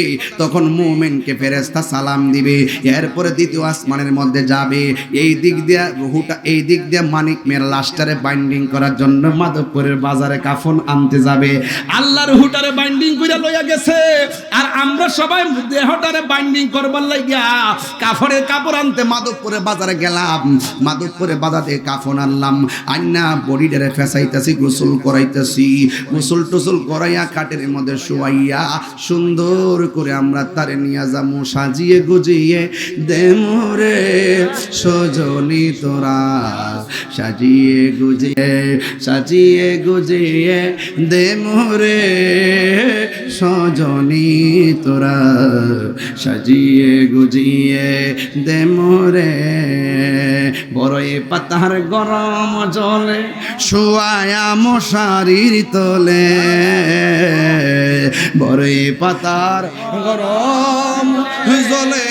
[SPEAKER 1] তখন মুমিনকে ফেরেশতা সালাম দিবে, এরপরে দ্বিতীয় আসমানের মধ্যে যাবে। এই দিক দিয়ে রুহুটা, এই দিক দিয়ে মানিক মেয়ের লাশটারে বাইন্ডিং করার জন্য মাধবপুরের বাজারে কাফন আনতে যাবে। আল্লাহ রুহুটারে বাইন্ডিং করে লইয়া গেছে, আর আমরা সবাই দেহটারে বাইন্ডিং করবার লাগিয়া কাফনের কাপড় আনতে মাধবপুরে বাজারে গেলাম। মাধবপুরে বাজার থেকে কাফন আনলাম, আন্না বডিটারে ফেসাইতেছি, গোসল করাইতেছি। গোসল টোসল করাইয়া কাঠের মধ্যে শোয়াইয়া সুন্দর করে আমরা তারে নিয়ে যাবো সাজিয়ে গুজিয়ে। দেমরে সজনী তোরা সাজিয়ে গুজিয়ে, সাজিয়ে গুজিয়ে দেমরে সজনী তোরা সাজিয়ে গুজিয়ে দেমরে। বড়ই পাতার গরম জলে শোয়ায়া মশারির তলে, বড়ই পাতার গরম জলে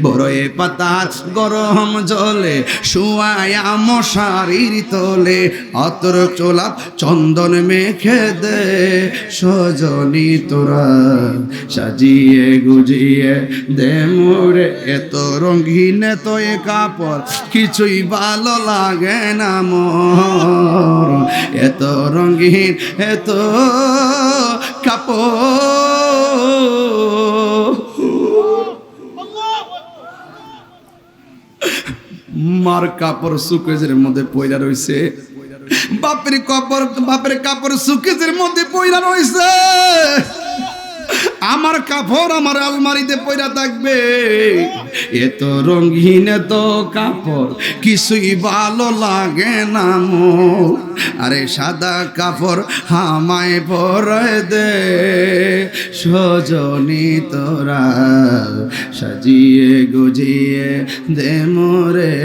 [SPEAKER 1] বড়ই পাতার গরম জলে শুয়ায়া মশারির তলে, অতর চোলাপ চন্দন মেখে দে সজনী তোরা সাজিয়ে গুজিয়ে দে মোরে। এত রঙিন এত এ কাপড় কিছুই ভালো লাগে না মোর, এত রঙিন এত কাপড়। মার কাপড় সুকেজের মধ্যে পয়লা রইছে, বাপের কাপড় সুকেজের মধ্যে পয়লা রইছে। আমার কাপড় আমার আলমারিতে পয়লা থাকবে। এত রঙিন এত কাপড় কিছুই ভালো লাগে না মোর, আরে সাদা কাপড় হামায় পরায় দে সজনী তোরা সাজিয়ে গুজিয়ে দে মোরে।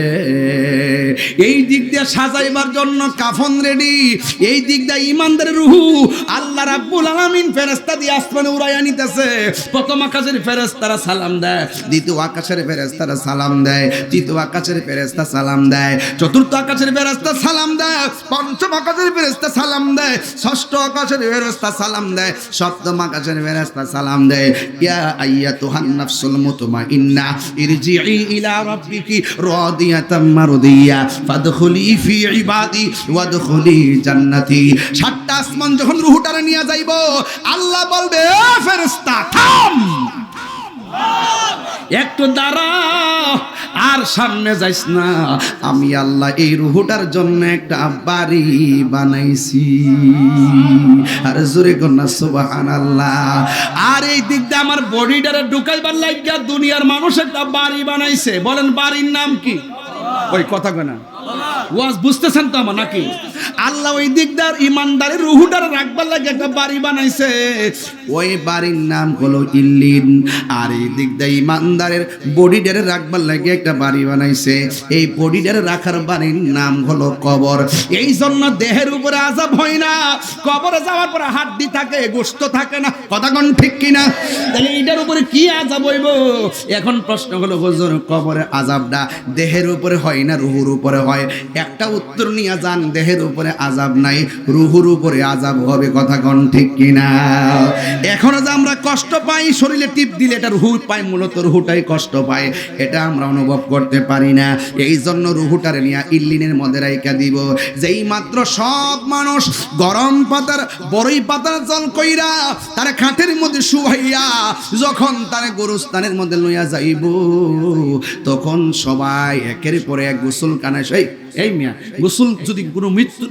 [SPEAKER 1] এই দিক দিয়ে সাজাইবার জন্য কাফন রেডি, এই দিক দিয়ে ইমানদারের রুহু আল্লাহ রাব্বুল আলামিন ফেরেশতা দিয়ে আসমানে উড়াইয়া নিতেছে। প্রথম আকাশের ফেরেশতারা সালাম দেয়, দ্বিতীয় আকাশের ফেরেশতারা সালাম দেয়, তৃতীয় আকাশের ফেরেশতা সালাম দেয়, চতুর্থ আকাশের ফেরেশতা সালাম দেয়, পঞ্চম আকাশের ফেরেশতা সালাম দেয়, ষষ্ঠ আকাশের ফেরেশতা সালাম দেয়, সপ্তম আকাশের ফেরেশতা সালাম দেয়। ইয়া আইয়াতুহান নাফসুল মুতমাইন্না ইরজিই ইলা রাব্বিকি রাদিয়াতাম মারদিয়া ফাদখুলি ফি ইবাদি ওয়াদখুলি জান্নাতি। সাতটা আসমান যখন রূহটারে নিয়ে যাইব, আল্লাহ বলবে এ ফেরেশতা থাম, একটু দাঁড়া, আর সামনে যাইস না। আমি আল্লাহ এই রূহটার জন্য একটা বাড়ি বানাইছি। আর জোরে কন্যা সুবহানাল্লাহ। আর এই দিক দিয়ে আমার বডিটারে ঢুকাইবার লাগিয়া দুনিয়ার মানুষ একটা বাড়ি বানাইছে। বলেন বাড়ির নাম কি? ওই কথা কনা ওয়াজ বুঝতেছেন তো আমার নাকি? আল্লাহ ওই দিকদার ইমানদারের রুহুটার রাখবার লাগে একটা বাড়ি বানাইছে, ওই বাড়ির নাম হলো ইল্লিন। আর এই দিকদার ইমানদারের বডিটারে রাখবার লাগে একটা বাড়ি বানাইছে, এই বডিটারে রাখার বাড়ির নাম হলো কবর। এই জন্য দেহের উপরে আযাব হয় না, কবরে যাওয়ার পরে হাড্ডি থাকে, গোশত থাকে না। কথা কোন ঠিক কিনা? তাহলে এটার উপরে কি আযাব হইব? এখন প্রশ্ন হলো হুজুর কবরে আযাবটা দেহের উপরে হয় না রুহুর উপরে হয়? একটা উত্তর নিয়ে যান, দেহের উপরে আযাব নাই, রুহুর উপরে আযাব হবে। কথা কোন ঠিক কিনা? এখনো যে আমরা কষ্ট পাই, শরীরে টিপ দিলে এটা রুহু পাই, মূলত রুহুটাই কষ্ট পায়, এটা আমরা অনুভব করতে পারি না। এই জন্য রুহুটারে নিয়ে ইল্লিনের মধ্যে রাইখা দিব। যেই মাত্র সব মানুষ গরম পাতার বড়ই পাতার জল কইরা তার খাটের মধ্যে শুয়াইয়া যখন তার গোরস্থানের মধ্যে লইয়া যাইব, তখন সবাই একের পরে এক গোসল কানে এই মিয়া গোসল যদি কোনো মৃত্যু,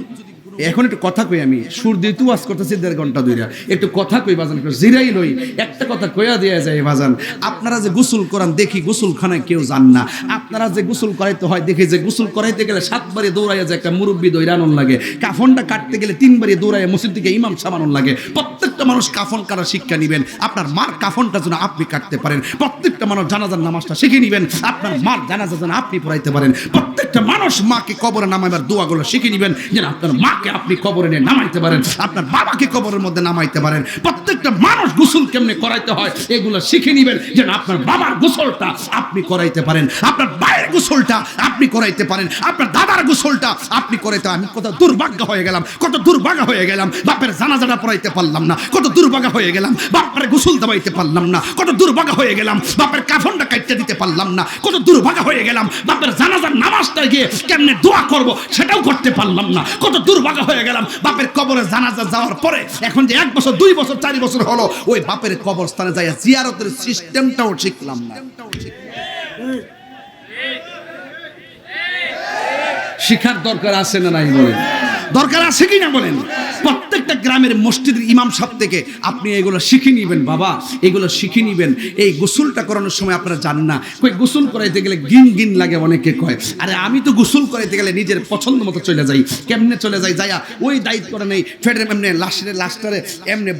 [SPEAKER 1] এখন একটু কথা কই, আমি সুর দিয়ে তু ওয়াজ করতেছি 1.5 ঘন্টা ধইরা, একটু কথা কই বাজান, জিরাই লই, একটা কথা কইয়া দেয়া যায় বাজান। আপনারা যে গোসল করান দেখি গোসলখানায় কেউ যান না, আপনারা যে গোসল করাইতে হয় দেখি যে গোসল করাইতে গেলে 7 বারে দৌড়াইয়া যে একটা মুরব্বী দৌড়ানোর লাগে, কাফনটা কাটতে গেলে 3 বারে দৌড়াইয়া মসজিদ থেকে ইমাম সামানোর লাগে। প্রত্যেকটা মানুষ কাফন কাটার শিক্ষা নিবেন, আপনার মার কাফনটা যেন আপনি কাটতে পারেন। প্রত্যেকটা মানুষ জানাজার নামাজটা শিখে নিবেন, আপনার মার জানাজা যেন আপনি পড়াইতে পারেন। প্রত্যেকটা মানুষ মাকে কবরে নামাইবার দোয়াগুলো শিখে নিবেন, যেন আপনার মাকে আপনি কবরে নিয়ে নামাইতে পারেন, আপনার বাবাকে কবরের মধ্যে নামাইতে পারেন। প্রত্যেকটা মানুষ গোসল কেমনে করাইতে হয় এগুলো শিখে নিবেন, যেন আপনার বাবার গোসলটা আপনি করাইতে পারেন, আপনার ভাইয়ের গোসলটা আপনি করাইতে পারেন, আপনার দাদার গোসলটা আপনি করাইতে। আমি কত দুর্ভাগ্য হয়ে গেলাম, কত দুর্ভাগ্য হয়ে গেলাম, বাপের জানাজাটা পড়াইতে পারলাম না, কত দুর্ভাগ্য হয়ে গেলাম, বাপের গোসল দেওয়াইতে পারলাম না, কত দুর্ভাগ্য হয়ে গেলাম, বাপের কাফনটা কাটতে দিতে পারলাম না, কত দুর্ভাগ্য হয়ে গেলাম, বাপের জানাজার নামাজটা গিয়ে কেমনে দোয়া করব সেটাও করতে পারলাম না, কত দুর্ভাগ্য হয়ে গেলাম, বাপের কবরে জানাজা যাওয়ার পরে এখন যে 1 বছর 2 বছর 4 বছর হলো ওই বাপের কবরস্থানে যাইয়া জিয়ারতের সিস্টেমটাও শিখলাম না। শিখার দরকার আছে না নাই বলেন? দরকার আছে কি না বলেন? প্রত্যেকটা গ্রামের মসজিদের ইমাম সাহেব থেকে আপনি এগুলো শিখে নিবেন বাবা, এগুলো শিখে নিবেন। এই গোসলটা করানোর সময় আপনারা জান না, কই গোসল করাইতে গেলে গিন গিন লাগে, অনেকে কয় আরে আমি তো গোসল করাইতে গেলে নিজের পছন্দ মতো চলে যাই। কেমনে চলে যাই? যাইয়া ওই দায়িত্বটা নেই, ফেটের এমনি লাস্টারে এমনি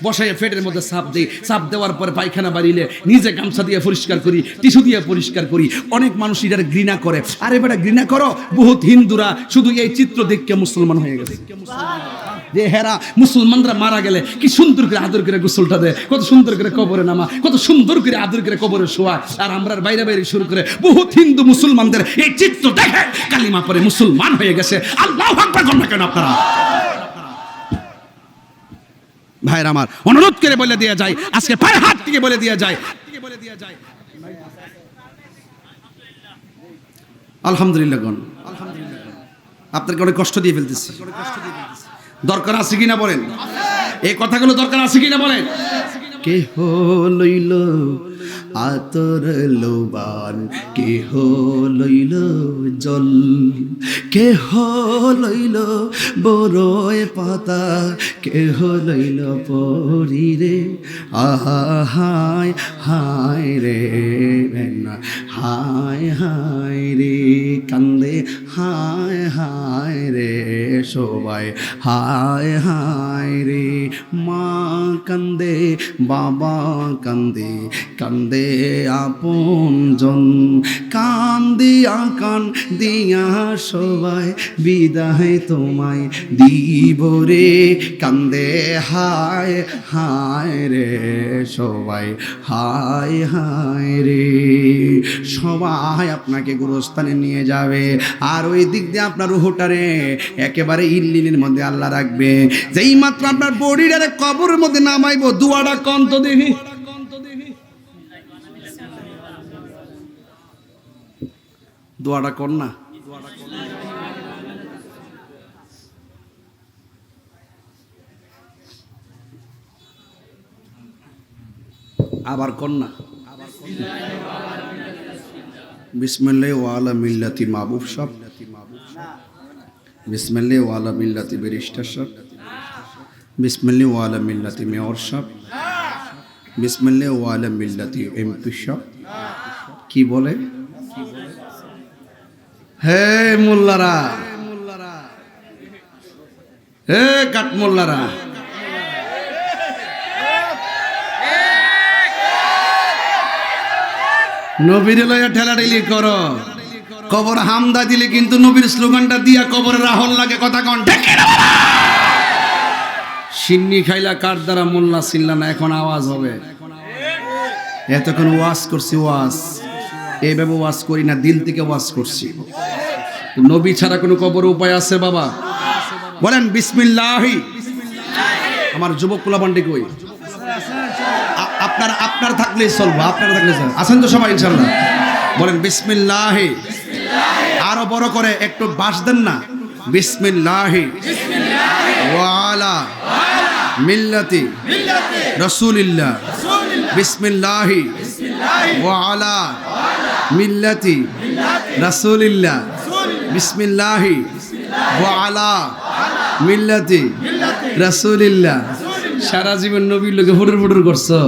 [SPEAKER 1] বসাই ফেটের মধ্যে সাপ দিই, সাপ দেওয়ার পরে পায়খানা বাড়িলে নিজে গামছা দিয়ে পরিষ্কার করি, টিস্যু দিয়ে পরিষ্কার করি। অনেক মানুষ এটার ঘৃণা করে, আরে বেটা ঘৃণা করো, বহুত হিন্দুরা শুধু এই চিত্র দেখে মুসলমান হয়ে গেছে। যে হেরা মুসলমানরা মারা গেলে কি সুন্দর করে আদর করে গোসলটা দেয়, কত সুন্দর করে কবরে নামা, কত সুন্দর করে আদর করে কবরে শোয়া, আর আমরা বাইরে বাইরে শুরু করে বহুত হিন্দু মুসলমানদের এই চিত্র দেখে কালিমা পরে মুসলমান হয়ে গেছে। আল্লাহু আকবার বলেন না কেন আপনারা? ভাইরা আমার, অনুরোধ করে বলে দেয়া যায়, আজকে পায়ে হাত থেকে বলে দেয়া যায়, আলহামদুলিল্লাহ গণ, আপনাকে অনেক কষ্ট দিয়ে ফেলতেছি। দরকার আছে কিনা বলেন? এই কথাগুলো দরকার আছে কিনা বলেন? কেহ লইল আতর লোবান, কেহ লইল জল, কেহ লইল বড়ই পাতা, কেহ লইল পরিরে, আহায় হায় রে, হায় হায় রে, কান্দে হায় হায় রে, সবাই হায় হায় রে, মা কান্দে, বাবা কান্দে, কান্দে আপনজন, কান্দিয়া কান দিয়া সবাই বিদায় তোমায় দিব রে, কান্দে হায় হায় রে, সবাই হায় হায় রে। সবাই আপনাকে গুরুস্থানে নিয়ে যাবে, আর ওই দিক দিয়ে আপনার রুহটারে একেবারে ইল্লিনের মধ্যে আল্লাহ রাখবে। যেই মাত্র আপনার বডিটারে কবরের মধ্যে নামাইবো, দুয়াটা কন্ত দেখি, দোয়াটা কর না, আবার কর না, বিসমিল্লাহি ওয়া আলা মিল্লাতি মাহবুব সাহেব, বিসমিল্লাহি ওয়া আলা মিল্লাতি ব্যারিস্টার সাহেব, বিসমিল্লাহি ওয়া আলা মিল্লাতি মেয়র সাহেব, বিসমিল্লাহি ওয়া আলা মিল্লাতি এমপি সাহেব। কি বলে? হে মোল্লারা, হে কাট মোল্লারা, নবীর লয়া ঠেলাঠেলি করো, কবর হামদা দিলে কিন্তু নবীর স্লোগানটা দিয়া কবরে রাহল লাগে। কথা কন ঠিক না? সিন্নি খাইলা কার দ্বারা মোল্লা চিল্লা না, এখন আওয়াজ হবে। এতক্ষণ ওয়াজ করছি, ওয়াজ এইভাবে ওয়াজ করি না, দিল থেকে ওয়াজ করছি। নবী ছাড়া কোনো কবর উপায় আছে বাবা? বলেন বিসমিল্লাহি। আমার যুবক পোলাপান্ডি কই? আপনার থাকলেই চলবো, আপনার থাকলে চলবে। আছেন তো সবাই ইনশাআল্লাহ? বলেন বিসমিল্লাহি। আরো বড় করে একটু বাস দেন না। বিসমিল্লাহি ওয়া আলা মিল্লাতি রাসূলিল্লাহ। বিসমিল্লাহি ওয়া আলা মিল্লাতি রাসূলিল্লাহ। বিসমিল্লাহি ওয়া আলা মিল্লাতি রাসূলিল্লাহ। সারা জীবন নবীর লোকে ফুটুর করছো,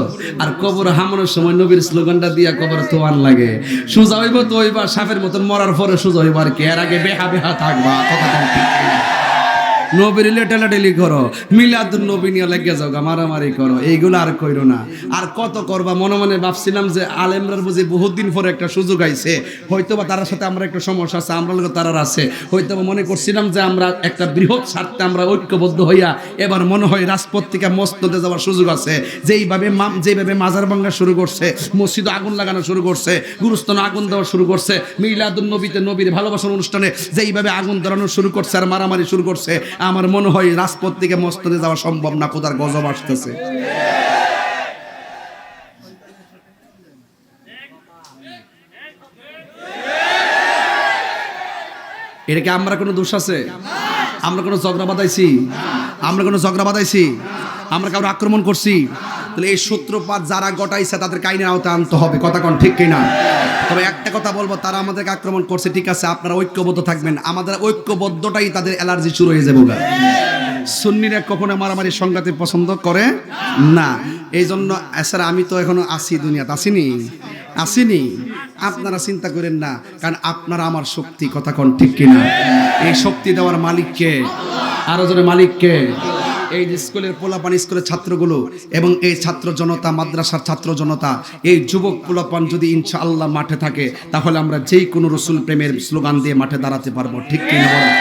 [SPEAKER 1] আর কবর হামানোর সময় নবীর স্লোগানটা দিয়া কবর তোয়ান লাগে। সোজা হইব তো হইবা, সাপের মতন মরার পরে সোজা হইব আর কি। এর আগে বেহা বেহা থাকবা। কথা নবীর লেটালেটালি করো, মিলাদুন নবী নিয়ে লেগে যাও, মারামারি করো, এইগুলো আর কইরো না। আর কত করবা? মনে মনে ভাবছিলাম যে আলেমরার বুঝি বহুত দিন পরে একটা সুযোগ আইছে, হয়তোবা তার সাথে আমরা একটা সমস্যা আছে, আমরা লোক তারার আছে, হয়তোবা মনে করছিলাম যে আমরা একটা বৃহৎ স্বার্থে আমরা ঐক্যবদ্ধ হইয়া এবার মনে হয় রাজপথ থেকে মসনদে যাওয়ার সুযোগ আছে। যেইভাবে মাজার ভাঙা শুরু করছে, মসজিদে আগুন লাগানো শুরু করছে, গুরুস্থানে আগুন দেওয়া শুরু করছে, মিলাদুন নবীতে নবীর ভালোবাসার অনুষ্ঠানে যেইভাবে আগুন ধরানো শুরু করছে আর মারামারি শুরু করছে, আমার মনে হয় রাজপথ থেকে মসজিদে যাওয়া সম্ভব না, খোদার গজব আসতেছে। এটা কি আমরা কোনো দোষ আছে? আমরা কোনো ঝগড়া বাঁধাইছি? আমরা কারো আক্রমণ করছি? তাহলে এই সূত্রপাত যারা গটাইছে তাদের কাহিনী আওতায় আনতে হবে। কথা কোন ঠিক কিনা? তবে একটা কথা বলবো, তারা আমাদেরকে আক্রমণ করছে, ঠিক আছে, আপনারা ঐক্যবদ্ধ থাকবেন। আমাদের ঐক্যবদ্ধটাই তাদের অ্যালার্জি শুরু হয়ে যাবে। সুন্নিরা কখনো মারামারি সংঘাতে পছন্দ করে না। এই জন্য স্যার আমি তো এখনো আসি, দুনিয়াতে আসিনি। আপনারা চিন্তা করেন না, কারণ আপনারা আমার শক্তি। কথা কোন ঠিক কিনা? এই শক্তি দেওয়ার মালিককে, আরো জনে মালিককে। এই যে স্কুলের পোলাপান, স্কুলের ছাত্রগুলো এবং এই ছাত্র জনতা, মাদ্রাসার ছাত্র জনতা, এই যুবক পোলাপান যদি ইনশাআল্লাহ মাঠে থাকে, তাহলে আমরা যেই কোনো রসুল প্রেমের স্লোগান দিয়ে মাঠে দাঁড়াতে পারবো। ঠিক কিনা বলেন?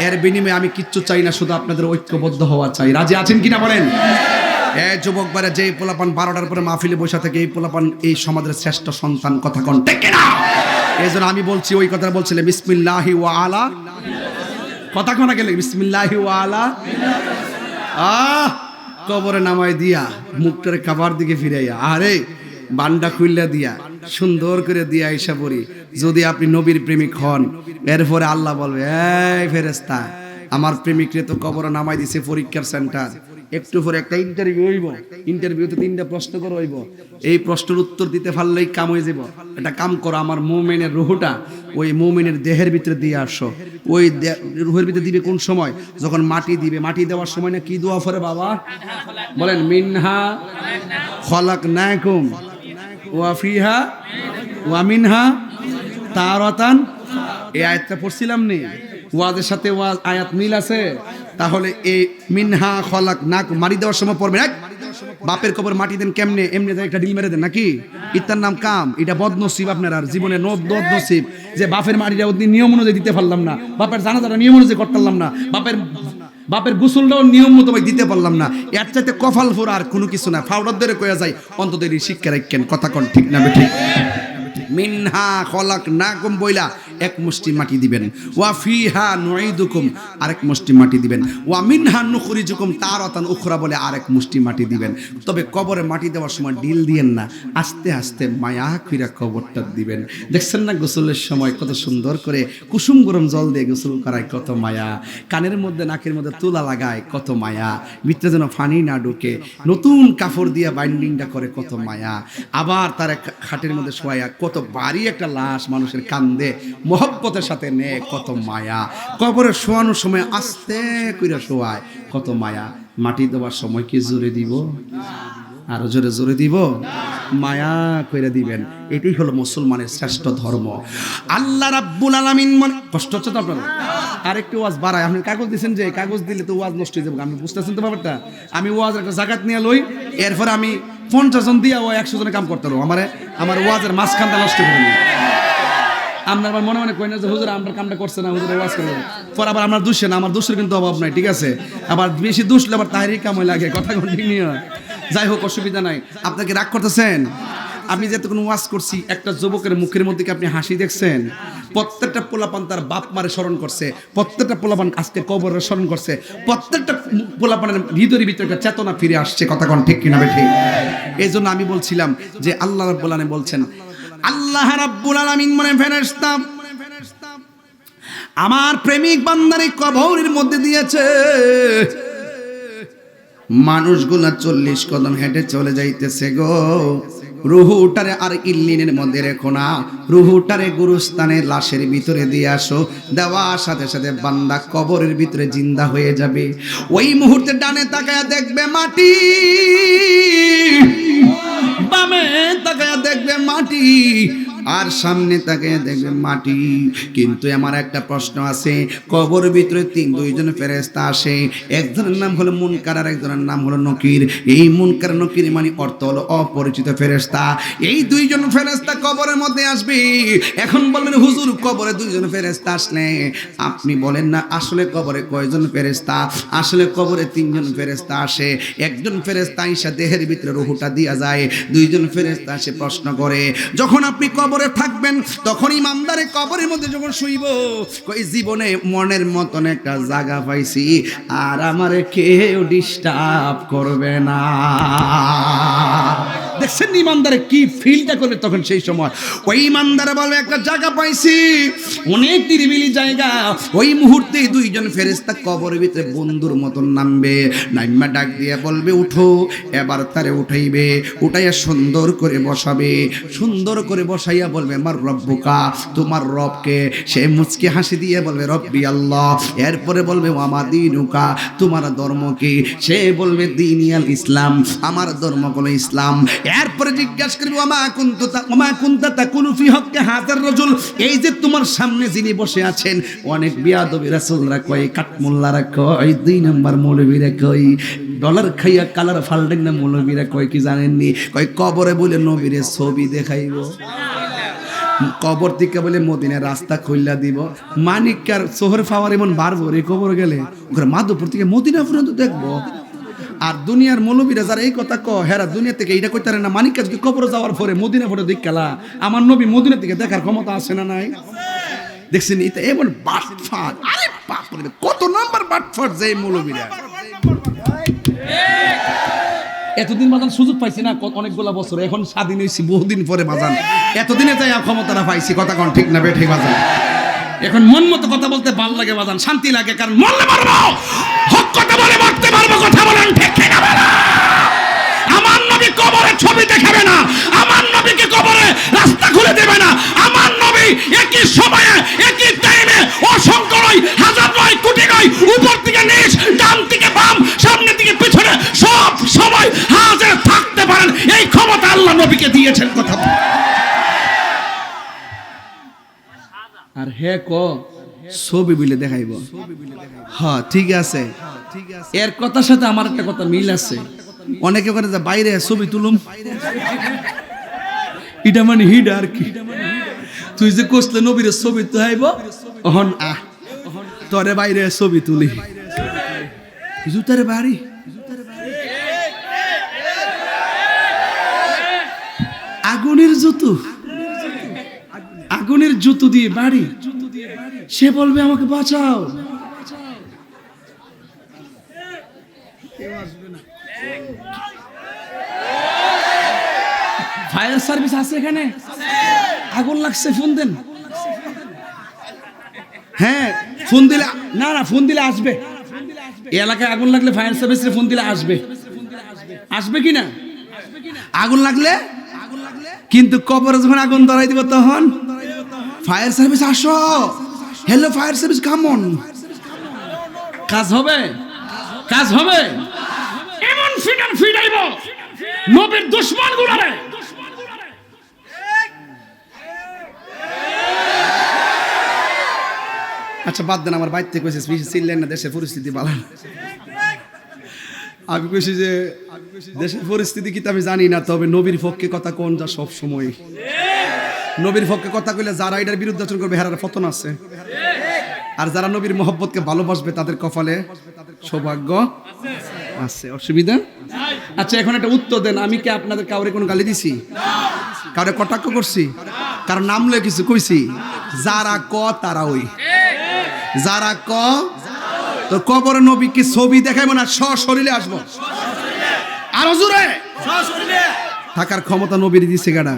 [SPEAKER 1] এর বিনিময়ে আমি কিচ্ছু চাই না, শুধু আপনাদের ঐক্যবদ্ধ হওয়া চাই। রাজি আছেন কিনা বলেন? এই যুবক বারে যেই পোলাপান 12টার পরে মাহফিলে বসে থাকে, এই পোলাপান এই সমাজের শ্রেষ্ঠ সন্তান। কথা কোন ঠিক কিনা? এই জন্য আমি বলছি, ওই কথা বলছিলেন বিসমিল্লাহি ওয়া আলা, কথা কোনা গেলে বিসমিল্লাহি ওয়া আলা। কবরে নামায় দিয়া মুখটারে কাবার দিকে ফিরাইয়া, আরে বান্ডা খুইল্লা দিয়া সুন্দর করে দিয়া আইসা পড়ি। যদি আপনি নবীর প্রেমিক হন, এরপরে আল্লাহ বলবে, এই ফেরেশতা, আমার প্রেমিকরে তো কবরে নামাই দিছে পরীক্ষার সেন্টার, একটু পরে একটা ইন্টারভিউ হইব, ইন্টারভিউতে 3টা প্রশ্ন করে হইব, এই প্রশ্নের উত্তর দিতে পারলেই কাম হয়ে যাব। এটা কাম করো, আমার মুমিনের রুহটা ওই মুমিনের দেহের ভিতরে দিয়ে আসো। ওই রুহের ভিতরে দিবে কোন সময়? যখন মাটি দিবে। মাটি দেওয়ার সময় না কি দোয়া করে বাবা? বলেন মিনহা খলাকনাকুম ওয়া ফিহা ওয়া মিনহা তারাতান। এই আয়াতটা পড়ছিলাম নি, ওয়াজের সাথে ওয়াজ আয়াত মিল আছে। তাহলে এই মিনহা খলাকনাকুম মারি দেওয়ার সময় পড়বে। বাপের কবর মাটি দেন কেমনে? এমনি একটা ডিল মেরে দেন নাকি? ইতার নাম কাম। এটা বদনসিব আপনার আর জীবনে বদনসিব যে বাপের মাটিটা নিয়ম অনুযায়ী দিতে পারলাম না, বাপের জানাজাটা নিয়ম অনুযায়ী করতে পারলাম না, বাপের গোসলটাও নিয়ম মতো দিতে পারলাম না। এর চাইতে কফাল ফোর আর কোনো কিছু না। ফাউডার ধরে কয়া যায়, অন্তত এই শিক্ষা রাখেন। কথা কোন ঠিক না ঠিক? মিনহা খলাকনাকুম বইলা এক মুষ্টি মাটি দিবেন, ওয়া ফিহা নুঈদুকুম আরেক মুষ্টি মাটি দিবেন, ওয়া মিনহা নুখরিজুকুম তারাতান উখরা বলে আরেক মুষ্টি মাটি দিবেন। তবে কবরে মাটি দেওয়ার সময় ডিল দিয়েন না, আস্তে আস্তে মায়া কইরা কবরটা দিবেন। দেখছেন না গোসলের সময় কত সুন্দর করে কুসুম গরম জল দিয়ে গোসল করায়, কত মায়া। কানের মধ্যে নাকের মধ্যে তুলা লাগায়, কত মায়া। ভিতরে যেন ফানি না ঢুকে, নতুন কাপড় দিয়ে বাইন্ডিংটা করে, কত মায়া। আবার তার খাটের মধ্যে শোয়া, কত ভারী একটা লাশ মানুষের কান্দে মহব্বতের সাথে নে, কত মায়া। কবরে শোয়ানোর সময় আস্তে কইরা শোয়ায়, কত মায়া। মাটি দেওয়ার সময় কি জোরে দিব? আরো জোরে দিব, মায়া কইরা দিবেন। এটাই হলো মুসলমানের শ্রেষ্ঠ ধর্ম। আল্লাহ রাব্বুল আলামিন কষ্ট হচ্ছে তো আপনার? আরেকটু ওয়াজ বাড়ায়। আপনি কাগজ দিচ্ছেন, যে কাগজ দিলে তো ওয়াজ নষ্ট হয়ে যাবে। আপনি বুঝতেছেন তো ব্যাপারটা? আমি ওয়াজের একটা জাকাত নিয়ে লই, এরপর আমি 50 জন দিয়া ও 100 জনে কাম করতে পারবো। আমার ওয়াজের মাঝখানটা নষ্ট করে নিই। আপনার আবার মনে মনে কই না যে হুজুর আমরা কামটা করছে না, হুজুর ওয়াজ করে পর আবার আমরা দোষে না, আমার দোষের কিন্তু অভাব নাই, ঠিক আছে? আবার বেশি দোষলে আবার তাহারই কামই লাগে। কথা ঠিক নিয়ে, যাই হোক, অসুবিধা নাই। আপনাকে রাগ করতেছেন? আমি যতক্ষণ ওয়াজ করছি একটা যুবকের মুখের মধ্যে কি আপনি হাসি দেখছেন? প্রত্যেকটা পোলাপান তার বাপ মারে স্মরণ করছে, প্রত্যেকটা পোলাপান আজকে কবরের স্মরণ করছে, প্রত্যেকটা পোলাপানের হৃদয়ের ভিতরে একটা চেতনা ফিরে আসছে। কথা কোন ঠিক কিনা বেঠিক? এই জন্য আমি বলছিলাম যে আল্লাহ রাব্বুল আলামিন বলছেন, আল্লাহ রাব্বুল আলামিন মানে ফেরেশতা আমার প্রেমিক বান্দারে কবরের মধ্যে দিয়েছে। মানুষগুলা 40 কদম হেঁটে চলে যাইতেছে গো, রুহুটারে আর ইল্লিনের মধ্যে রেখো না, রুহুটারে গুরুস্থানে লাশের ভিতরে দিয়ে আসো। দেওয়ার সাথে সাথে বান্দা কবরের ভিতরে জিন্দা হয়ে যাবে। ওই মুহূর্তে ডানে তাকায়া দেখবে মাটি, বামে তাকায়া দেখবে মাটি, আর সামনে তাকায়া দেখবে মাটি। কিন্তু আমার একটা প্রশ্ন আছে, কবরের ভিতরে দুইজন ফেরেশতা আসে, একজনের নাম হলো মুনকার আর একজনের নাম হলো নকির। এই মুনকার নকির মানে অর্থ হলো অপরিচিত ফেরেশতা। এই দুইজন ফেরেশতা কবরের মধ্যে আসবে। এখন বলবেন হুজুর কবরে দুইজন ফেরেশতা আসলে আপনি বলেন না আসলে কবরে কয়জন ফেরেশতা? আসলে কবরে 3 জন ফেরেশতা আসে। একজন ফেরেশতা আইসা দেহের ভিতরে রূহটা দিয়া যায়, দুইজন ফেরেশতা এসে প্রশ্ন করে। যখন আপনি কবরে থাকবেন তখন ইমানদারে কবরের মধ্যে যখন শুইব, কই জীবনে মনের মতন একটা জায়গা পাইছি, আর আমারে কেউ ডিস্টার্ব করবে না। দেখছেন ইমানদারে কি ফিলটা করবে তখন? সেই সময় ওই ইমানদারে বলবে একটা জায়গা পাইছি, অনেক নিরিবিলি জায়গা। ওই মুহূর্তে দুইজন ফেরেশতা কবরের ভিতরে বন্ধুর মতন নামবে, নাইমা ডাক দিয়ে বলবে উঠো। এবার তারে উঠাইবে, উঠাইয়া সুন্দর করে বসাবে, সুন্দর করে বসাইয়া বলবে আমার রব্বুকা, তোমার রবকে। সে মুচকি হাসি দিয়ে বলবে রব্বি আল্লাহ। এরপরে বলবে ওয়ামা দীনুকা, তোমার ধর্ম কি? সে বলবে দীনিয়াল ইসলাম, আমার ধর্ম হলো ইসলাম। এরপরে জিজ্ঞাসা করবে ওমা কুনতা তাকুলু ফি হক্কি হাযার রাজুল, এই যে তোমার সামনে যিনি বসে আছেন, অনেক বিয়াদবি রাসূলরা কয়, কাঠমোল্লারা কয়, 2 নম্বর মৌলবীরা কয়, ডলার খাইয়া কালার ফালডেন না মৌলবীরা কয় কি জানেননি? কয় কবরে বলে নবীরে ছবি দেখাইব, কবর থেকে বলে মদিনার রাস্তা খুললা দিব। মানিকার শহর পাওয়ার এমন বাড়বো রে কবর গেলে, ওখানে মাধবপুর থেকে মদিনা পর্যন্ত দেখবো। আর দুনিয়ার মৌলবীরা যারা এই কথা কয়, হেরা দুনিয়া থেকে এইটা কইতে পারে না, মানিক আজকে কবর যাওয়ার পরে মদিনা পরে দেখালা আমার নবী মদিনা থেকে দেখার ক্ষমতা আছে না নাই? দেখছেন এটা এমন বাটফাট, আরে বাপ রে কত নাম্বার বাটফাট যে মৌলবীরা। এতদিন বাজান সুযোগ পাইছি না অনেকগুলা বছর, এখন স্বাধীন হয়েছি বহুদিন পরে বাজান, এতদিনে তাই ক্ষমতাটা পাইছি। কথা কোন ঠিক না বেঠিক বাজান? এখন মন মতো কথা বলতে ভালো লাগে বাজান, শান্তি লাগে, কারণ মরলে পারবো, হক কথা বলে মরতে পারবো। কথা বলেন ঠিক না? আমার নবী কবরে ছবি দেখাবে না, আমার নবীকে কবরে রাস্তা খুলে দেবে না। আমার নবী একই সময়ে একই টাইমে অসংখ্য নয়, হাজার নয়, কোটি নয়, উপর থেকে নিচ, ডান থেকে বাম, সামনে থেকে পিছনে সব সময় হাজির থাকতে পারেন, এই ক্ষমতা আল্লাহ নবীকে দিয়েছেন। কথা আর হে ক ছবি বলে দেখাইব, হ্যাঁ ঠিক আছে। এর কথার সাথে আমার একটা কথা মিল আছে। অনেকে করে যে বাইরে ছবি তুলুম, এটা মানে হিড আর কি। তুই যে কষলে নবীর ছবি তো হাইব, অহন আহ তোরে বাইরে ছবি তুলি, জুতারে বাড়ি আগুনের জুতো, আগুনের জুতো দিয়ে বাড়ি, সে বলবে আমাকে বাঁচাও। ফায়ার সার্ভিস আছে এখানে, আগুন লাগছে ফোন দেন। হ্যাঁ ফোন দিলে, না না ফোন দিলে আসবে, এই এলাকায় আগুন লাগলে ফায়ার সার্ভিসে ফোন দিলে আসবে। আসবে কি না? আগুন লাগলে, কিন্তু কবরে যখন আগুন ধরাই দিব তখন ফায়ার সার্ভিস আসো, hello fire service come on. কাজ হবে, কাজ হবে। এমন ফিডার ফিডাইব নবীর দুশমন গুলারে। আচ্ছা বাদ দেন, আমার বাইতে কইছে চিনলেন না, দেশের পরিস্থিতি ভালো। আমি কইছি যে দেশের পরিস্থিতি কি আমি জানি না, তবে নবীর পক্ষে কথা কোন যা সব সময়। নবীর পক্ষে কথা কইলে যারা এটার বিরুদ্ধে আচরণ করবে হেরার পতন আছে, আর যারা নবীর মহব্বতকে ভালোবাসবে তাদের কপালে সৌভাগ্য আছে। অসুবিধা? আচ্ছা এখন একটা উত্তর দেন, আমি কি আপনাদের কাউরে কোনো গালি দিছি? কারো কটাক্ষ করছি? কারণ নাম লয়ে কিছু কইছি? যারা ক তারা ওই, যারা ক। তো কবরে নবী কি ছবি দেখাইবো না সশরীরে আসবো? আরো জোরে থাকার ক্ষমতা নবীর দিছে গাড়া।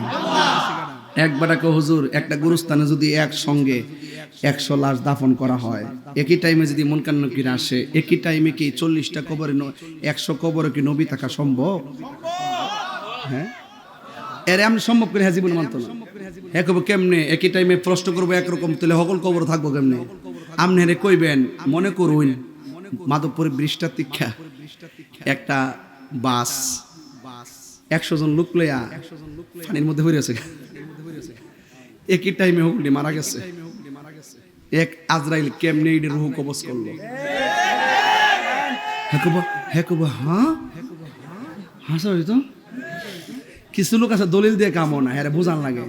[SPEAKER 1] একবার হুজুর একটা গুরুস্থানে যদি একসঙ্গে 100 লাশ দাফন করা হয়, একই টাইমে যদি মুনকার নাকির আসে, একই টাইমে কি 40টা কবরে 100 কবরে কি নবী থাকা সম্ভব? হ্যাঁ, এর আমি সম্ভব করে হাজিবুল মানত না। হ্যাঁ কব কেমনে? একই টাইমে প্রশ্ন করবো একরকম, তাহলে সকল কবর থাকবো কেমনে? আপনি হেরে কইবেন মনে করুন মাধবপুরের বৃষ্টার তীক্ষা একটা বাস 100 জন লোক লইয়া পানির মধ্যে হয়ে আছে, একই টাইমে হুগলি মারা গেছে। এক আজরাইল কেমনে এর রূহ কবজ করলো? হ্যাঁ তো কিছু লোক আছে দলিল দিয়ে কামো না, হ্যাঁ বোঝান লাগে।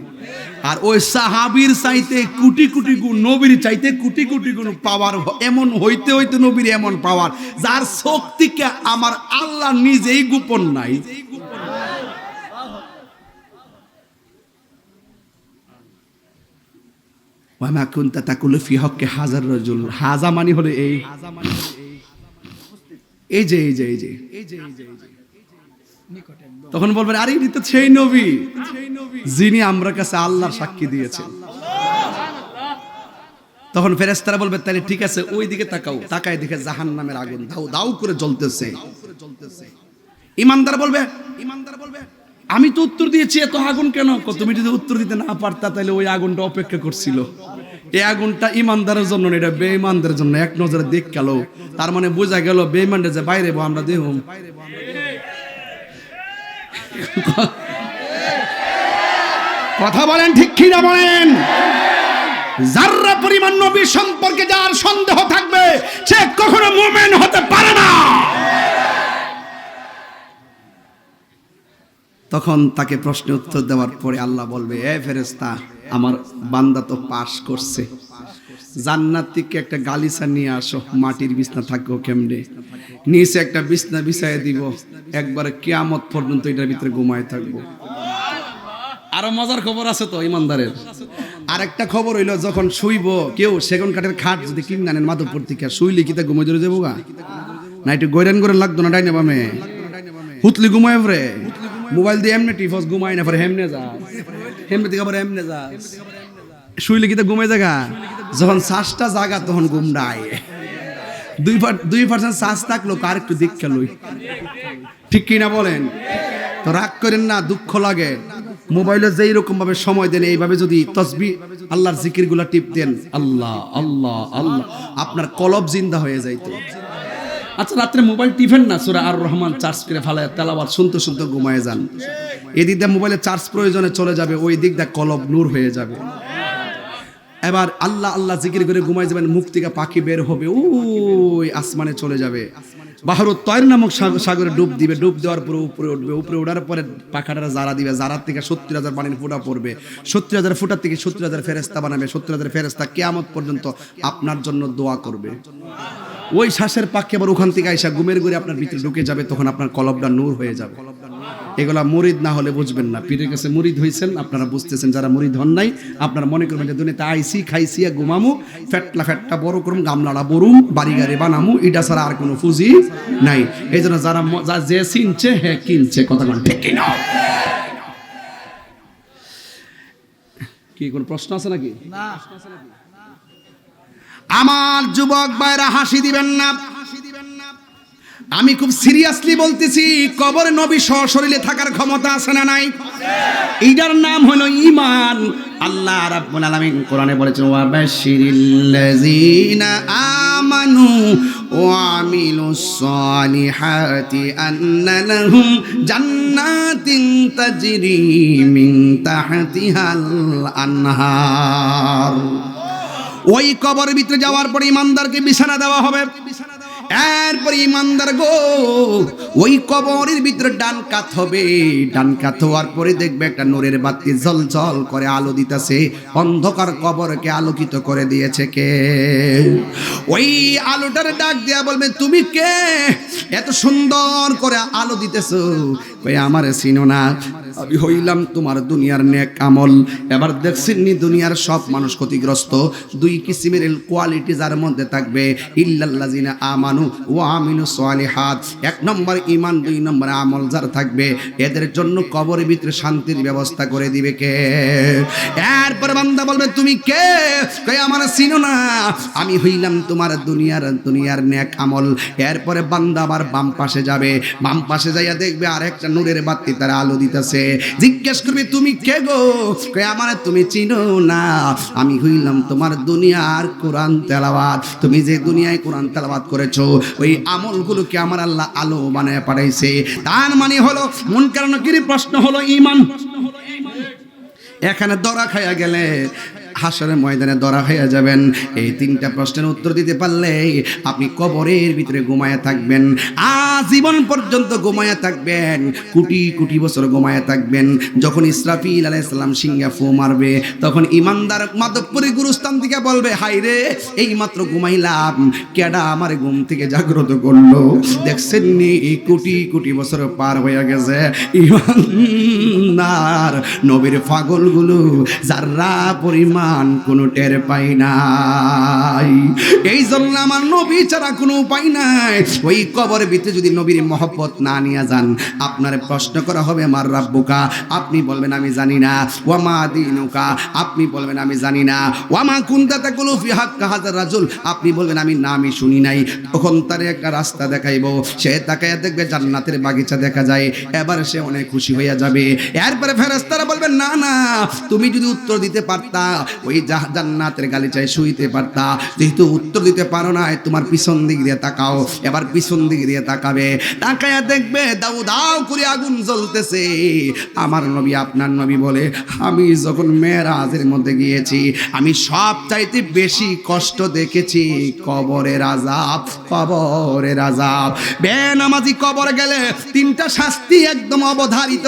[SPEAKER 1] আর ওই সাহাবীর চাইতে কোটি কোটি গুণ, নবীর চাইতে কোটি কোটি গুণ পাওয়ার, এমন হইতে হইতে নবীর এমন পাওয়ার যার শক্তিকে আমার আল্লাহ নিজেই গোপন নাই। ওয়ামা কুনতা তাকুলু ফি হক্কে হাজার রাজুল, হাজা মানে হলো এই যে তখন বলবেন আরে এটা তো সেই নবী যিনি আমরা কাছে আল্লাহর সাক্ষী দিয়েছেন। তখন ফেরেশতারা বলবে তাহলে ঠিক আছে ওই দিকে তাকাও, তাকায় দেখে জাহান্নামের আগুন দাউ দাউ করে জ্বলতেছে। ইমানদার বলবে আমি তো উত্তর দিয়েছি, এত আগুন কেন? তুমি যদি উত্তর দিতে না পারতা তাহলে ওই আগুনটা অপেক্ষা করছিল। এই আগুনটা ইমানদারের জন্য না, এটা বেঈমানদের জন্য। এক নজরে দেখ গেল, তার মানে বোঝা গেল বেঈমানদের যে বাইরে আমরা দেখুম। কথা বলেন ঠিক কি না বলেন? যারা পরিমাণ নবী সম্পর্কে যার সন্দেহ থাকবে সে কখনো মুমিন হতে পারে না। তখন তাকে প্রশ্ন উত্তর দেওয়ার পরে আল্লাহ বলবে, এ ফেরেশতা, আমার বান্দা তো পাস করছে, জান্নাত থেকে একটা গালিচা নিয়ে আসো, মাটির বিছনা থাকবো কেমনে? নিচে একটা বিছনা বিছায় দিব, একবারে কিয়ামত পর্যন্ত এটার ভিতরে ঘুমায় থাকবো। আরো মজার খবর আছে তো ইমানদারের। আরেকটা খবর হইলো যখন শুইব কেউ সেগুন কাঠের খাট যদি কিন গানেন মাধবপুর থেকে শুইলে কি তা ঘুমাই ধরে যাবো গা? না একটু গৈরান করে লাগতো না? ডাইনে বামে হুতলি ঘুমায় পরে মোবাইল দিয়ে এমনি টিফস ঘুমাই না পরে হেমনে যা, হেমনে থেকে আবার এমনে যা, শুইলে কি তা ঘুমাই জায়গা? যখন শ্বাসটা জাগা তখন ঘুমটা আয়। 2% শ্বাস থাকলো কার একটু দীক্ষা লই, ঠিক কিনা বলেন? তো রাগ করেন না, দুঃখ লাগে। মোবাইলে যেই রকম ভাবে সময় দেন, এইভাবে যদি তসবিহ আল্লাহর জিকির গুলা টিপ দেন, আল্লাহ আল্লাহ আল্লাহ, আপনার কলব জিন্দা হয়ে যাইতো। আচ্ছা রাত্রে মোবাইল টিপেন না, সূরা আর রহমান চার্জ করে ফেলায় তেলাওয়াত শুনতে শুনতে ঘুমায় যান। এদিক দিয়ে মোবাইলে চার্জ প্রয়োজনে চলে যাবে, ওই দিক দিয়ে কলব নূর হয়ে যাবে। এবার আল্লাহ আল্লাহ জিকির করে ঘুমায় যাবেন, মুখ থেকে পাখি বের হবে, ওই আসমানে চলে যাবে। বাহরুত তয়র নামক সাগরে ডুব দিবে, ডুব দেওয়ার পরে উপরে উঠবে, উপরে ওঠার পরে পাখাটারা জারা দিবে, জারার থেকে 70,000 পানির ফোঁটা পড়বে, 70,000 ফোঁটার থেকে 70,000 ফেরেশতা বানাবে, 70,000 ফেরেশতা কিয়ামত পর্যন্ত আপনার জন্য দোয়া করবে। ওই শ্বাসের পাখি আবার ওখান থেকে আইসা ঘুমের ঘুরে আপনার ভিতরে ঢুকে যাবে, তখন আপনার কলবটা নূর হয়ে যাবে। এগুলা মুরিদ না হলে বুঝবেন না। পীরের কাছে মুরিদ হয়েছেন আপনারা বুঝতেছেন, যারা মুরিদ হন নাই আপনারা মনে করবেন যে দুনিয়াতে আইসি খাইছি ঘুমামু, ফেটটা বড় করুম, গামলাটা বরুম, বাড়ি গাড়ি বানামু, এটা ছাড়া আর কোনো পুঁজি নাই। এই জন্য যারা যে চিনছে হ্যাঁ কিনছে, কথা কোন ঠিক কিনা? কি কোন প্রশ্ন আছে নাকি? না। আমার যুবক ভাইরা হাসি দিবেন না, আমি খুব সিরিয়াসলি বলতেছি, কবরে নবী সশরীরে থাকার ক্ষমতা আছে না নাই? এইটার নাম হলো ঈমান। আল্লাহ রাব্বুল আলামিন কোরআনে বলেছেন, ওয়া বাশশিরিল্লাযিনা আমানু ওয়া আমিলুস সালিহাতি আন্না লাহুম জান্নাতিন তাজরি মিন তাহতিহাল আনহার। ওই কবরের ভিতরে যাওয়ার পরে ইমানদারকে বিছানা দেওয়া হবে। এরপর ইমানদার গো ওই কবরের ভিতরে ডান কাত হবে, ডান কাত হওয়ার পরে দেখবে একটা নূরের বাতি ঝলঝল করে আলো দিতেছে। অন্ধকার কবরকে আলোকিত করে দিয়েছে কে? ওই আলোটার ডাক দিয়া বলবে, তুমি কে? এত সুন্দর করে আলো দিতেছো, ওই আমারে চিনো না? আমি হইলাম তোমার দুনিয়ার নেক আমল। এবার দেখছেন নি দুনিয়ার সব মানুষ ক্ষতিগ্রস্ত। দুই কিসিমের কোয়ালিটি যার মধ্যে থাকবে, ইল্লাল্লাযিনা আমানু ওয়া আমিলুস সালিহাত। এক নম্বর ঈমান, দুই নম্বর আমল যার থাকবে, এদের জন্য কবরের ভিতরে শান্তির ব্যবস্থা করে দিবে কে? এরপরে বান্দা বলবে তুমি কে? কই আমার চিনো না, আমি হইলাম তোমার দুনিয়ার নেক আমল। এরপরে বান্দা আবার বাম পাশে যাবে, বাম পাশে যাইয়া দেখবে আরেকটা নূরের বাতি তার আলো দিতেছে। জিজ্ঞেস করবে তুমি কে গো? কই আমার তুমি চিনো না, আমি হইলাম তোমার দুনিয়ার কোরআন তেলাওয়াত। তুমি যে দুনিয়ায় কোরআন তেলাওয়াত করেছো, ওই আমলগুলোকে আমার আল্লাহ আলো বানায় পাঠাইছে। তার মানে হলো মুনকার নাকির প্রশ্ন হলো ঈমান। এখানে ধরা খাইয়া গেলে হাসরের ময়দানে ধরা হয়ে যাবেন। এই তিনটা প্রশ্নের উত্তর দিতে পারলে আপনি কবরের ভিতরে ঘুমায়া থাকবেন, আজীবন পর্যন্ত ঘুমায়া থাকবেন, কোটি কোটি বছর ঘুমায়া থাকবেন। যখন ইসরাফিল আলাইহিস সালাম সিংহা ফু মারবে, তখন ইমানদার মাধবপুরী গুরুস্থান থেকে বলবে হাই রে, এই মাত্র ঘুমাইলাম, কেডা আমার ঘুম থেকে জাগ্রত করলো? দেখছেন নি কোটি কোটি বছর পার হয়ে গেছে, ইমানদার নবীর পাগলগুলো যারা পরিমাণ কোনো টের পাই নাই। এই জন্য আমার নবী ছাড়া কোনো উপায় নাই। ওই কবরের ভিতরে যদি নবীর মহব্বত না নিয়ে যান, আপনার প্রশ্ন করা হবে মার রাব্বুকা, আপনি বলবেন আমি জানি না। ওয়ামা দীনুকা, আপনি বলবেন আমি জানি না। ওয়ামা কুনতা তাকুলু ফি হাক্কা হাযার রাজুল, আপনি বলবেন আমি নামই শুনি নাই। তখন তার একটা রাস্তা দেখাইবো, সে তাকায়া দেখবে জান্নাতের বাগিচা দেখা যায়, এবার সে অনেক খুশি হইয়া যাবে। এরপরে ফেরেশতারা বলবেন না না, তুমি যদি উত্তর দিতে পারতা, ওই জান্নাতের গালিচায় শুইতে পারতা। যেহেতু উত্তর দিতে পারো না, তোমার পিছন দিক দিয়ে তাকাও। এবার পিছন দিক দিয়ে তাকাবে, তাকায়া দেখবে দাউ দাউ করে আগুন জ্বলতেছে। আমার নবী আপনার নবী বলে, আমি যখন মেরাজের মধ্যে গিয়েছি, আমি সব চাইতে বেশি কষ্ট দেখেছি কবরের আযাব, কবরের আযাব। বেনামাজি কবরে গেলে তিনটা শাস্তি একদম অবধারিত।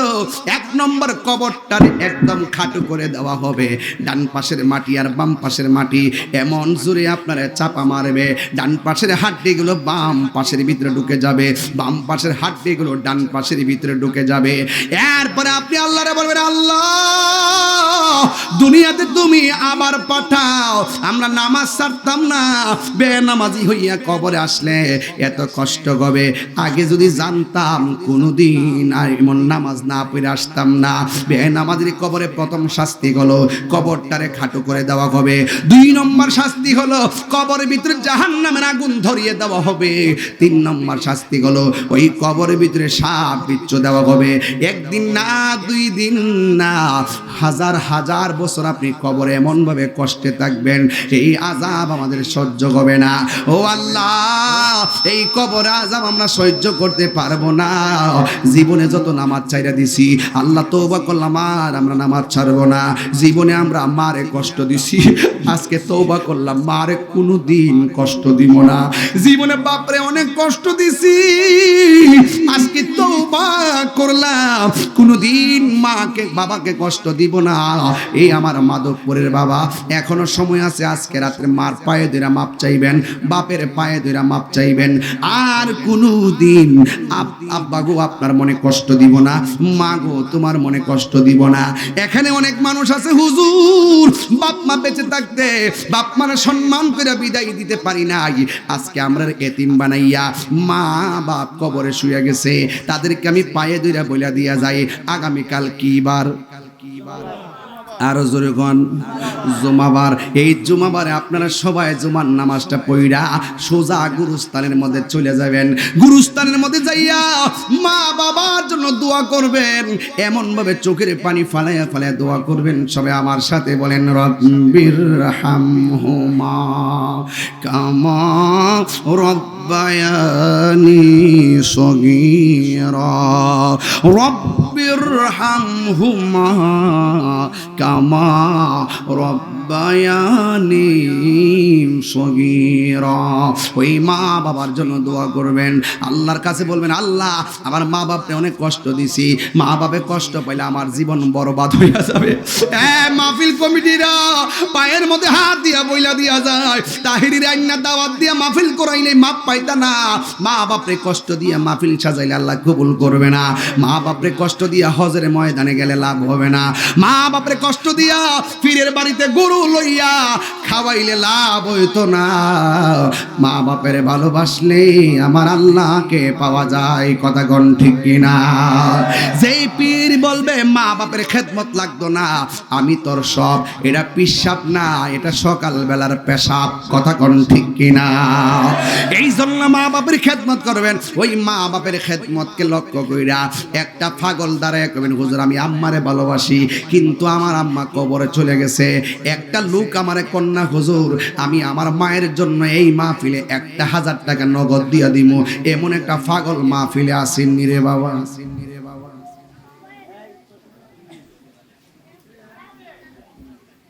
[SPEAKER 1] এক নম্বর, কবরটার একদম খাটো করে দেওয়া হবে। ডান পাশের মাটি আর বাম পাশের মাটি এমন জোরে আপনারা চাপা মারবে, ডান পাশের হাড্ডিগুলো বাম পাশের ভিতরে ঢুকে যাবে, বাম পাশের হাড্ডিগুলো ডান পাশের ভিতরে ঢুকে যাবে। এরপরে আপনি আল্লাহরে বলবেন, আল্লাহ দুনিয়াতে তুমি আবার পাঠাও, আমরা নামাজ ছাড়তাম না, বেনামাজি হইয়া কবরে আসলে এত কষ্ট হবে। আগে যদি জানতাম কোনোদিন আর এমন নামাজ না পড়ে আসতাম না। বেনামাজির কবরে প্রথম শাস্তি হলো কবরটারে খাটো করে দেওয়া হবে। দুই নম্বর শাস্তি হলো কবরের ভিতরে জাহান্নামের আগুন ধরিয়ে দেওয়া হবে। তিন নম্বর শাস্তি হলো ওই কবরের ভিতরে সাপ বিচ্ছু দেওয়া হবে। একদিন না, দুই দিন না, হাজার হাজার বছর আপনি কবরে এমন ভাবে কষ্টে থাকবেন, এই আযাব আমাদের সহ্য হবে না। ও আল্লাহ, এই কবর আযাব আমরা সহ্য করতে পারবো না। জীবনে যত নামাজ ছাইরা দিছি, আল্লাহ তওবা করলাম আর আমরা নামাজ ছাড়বো না। জীবনে আমরা মারে কষ্ট দিছি, আজকে তওবা করলাম মারে কোনোদিন কষ্ট দিব না। জীবনে বাপরে অনেক কষ্ট দিছি, আজকে তওবা করলাম কোনোদিন মাকে বাবাকে কষ্ট দিব না। এই আমার মাধবপুরের বাবা, এখনো সময় আছে, আজকে রাত্রে মার পায়ে ধরে মাপ চাইবেন, বাপের পায়ে ধরে মাপ চাইবেন। আর কোনোদিন আব্বা গো আপনার মনে কষ্ট দিব না, মা গো তোমার মনে কষ্ট দিব না। এখানে অনেক মানুষ আছে হুজুর, বাপ মা বেঁচে থাকতে বাপ মার সম্মান করে বিদায় দিতে পারি নাই। আজকে আমরা এতিম বানাইয়া মা বাপ কবরে শুয়ে গেছে, তাদেরকে আমি পায়ে ধরে বইলা দিয়া যাই, আগামীকাল কি বার? আরো জোরে গণ, জুমাবার। এই জুমাবারে আপনারা সবাই জুমার নামাজটা পড়া সোজা গুরুস্থানের মধ্যে চলে যাবেন। গুরুস্থানের মধ্যে যাইয়া মা বাবার জন্য দোয়া করবেন, এমন ভাবে চোখের পানি ফালাইয়া ফালাইয়া দোয়া করবেন। সবাই আমার সাথে বলেন, রব্বির হামহুমা কামা রব্বায়ানি সগীরা, রব্বির হামহুমা কামা রব্বায়ানি রাব্বায়ানি সগীরা। ওই মা বাবার জন্য দোয়া করবেন, আল্লাহর কাছে বলবেন, আল্লাহ আমার মা বাপকে অনেক কষ্ট দিছি, মা বাপে কষ্ট পাইলে আমার জীবন বরবাদ হইয়া যাবে। মাহফিল কমিটিরা পায়ের মধ্যে হাত দিয়া বইলা দিয়া যায়, তাহিরির আইনা দাওয়াত দিয়া মাহফিল করাইলে মাপ পাইতা না। মা বাপরে কষ্ট দিয়া মাহফিল সাজাইলে আল্লাহ কবুল করবে না। মা বাপরে কষ্ট দিয়া হজের ময়দানে গেলে লাভ হবে না। মা বাপরে কষ্ট দিয়া পীরের বাড়িতে গরু লইয়া খাওয়াইলে লাভ হইতো না। মা বাপের ভালোবাসলে আমার আল্লাহকে পাওয়া যায়, কথা কোন ঠিক কিনা? যেই পীর বলবে মা বাপের খেদমত লাগতো না, আমি তোর সব, এটা পিসাব না, এটা সকাল বেলার পেশাব, কথা কোন ঠিক কিনা? এই জন্য মা বাপের খেদমত করবেন। ওই মা বাপের খেদমতকে লক্ষ্য কইরা একটা পাগল দাঁড়ায় কইবেন, হুজুর আমি আম্মারে ভালোবাসি কিন্তু আমার আম্মা কবরে চলে গেছে, একটা লোক আমারে কন্যা হুজুর আমি আমার মায়ের জন্য এই মাহফিলে 1000 টাকা নগদ দিয়া দিমু, এমন একটা পাগল মাহফিলে আসেননি রে বাবা।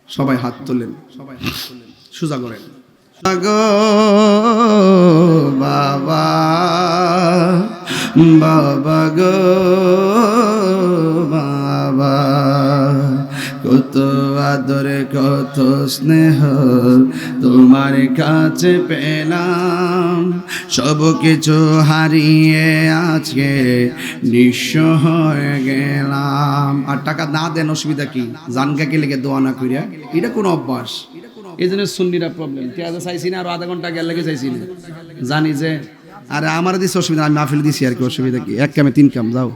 [SPEAKER 1] সবাই হাত তোলেন, সবাই হাত তোলেন, সোজা করেন। গো বাবা, বাবা গো বাবা, কত আদরে কত স্নেহ তোমার কাছে পেলাম, সব কিছু হারিয়ে আজকে নিঃস্ব হয়ে গেলাম। আর টাকা না দেন অসুবিধা কি? জানকাকে লেগে দোয়া না করিয়া, এটা কোন অভ্যাস? এই জন্য সুন্নিরা প্রবলেম, পেঁয়াজ চাইছি না, আরো আধা ঘন্টা গেলে লেগে চাইছি না, জানি যে আরে আমার দিচ্ছে অসুবিধা, আমি মাহফিল দিছি আর কি, অসুবিধা কি? 1 কামে 3 কাম, যাও।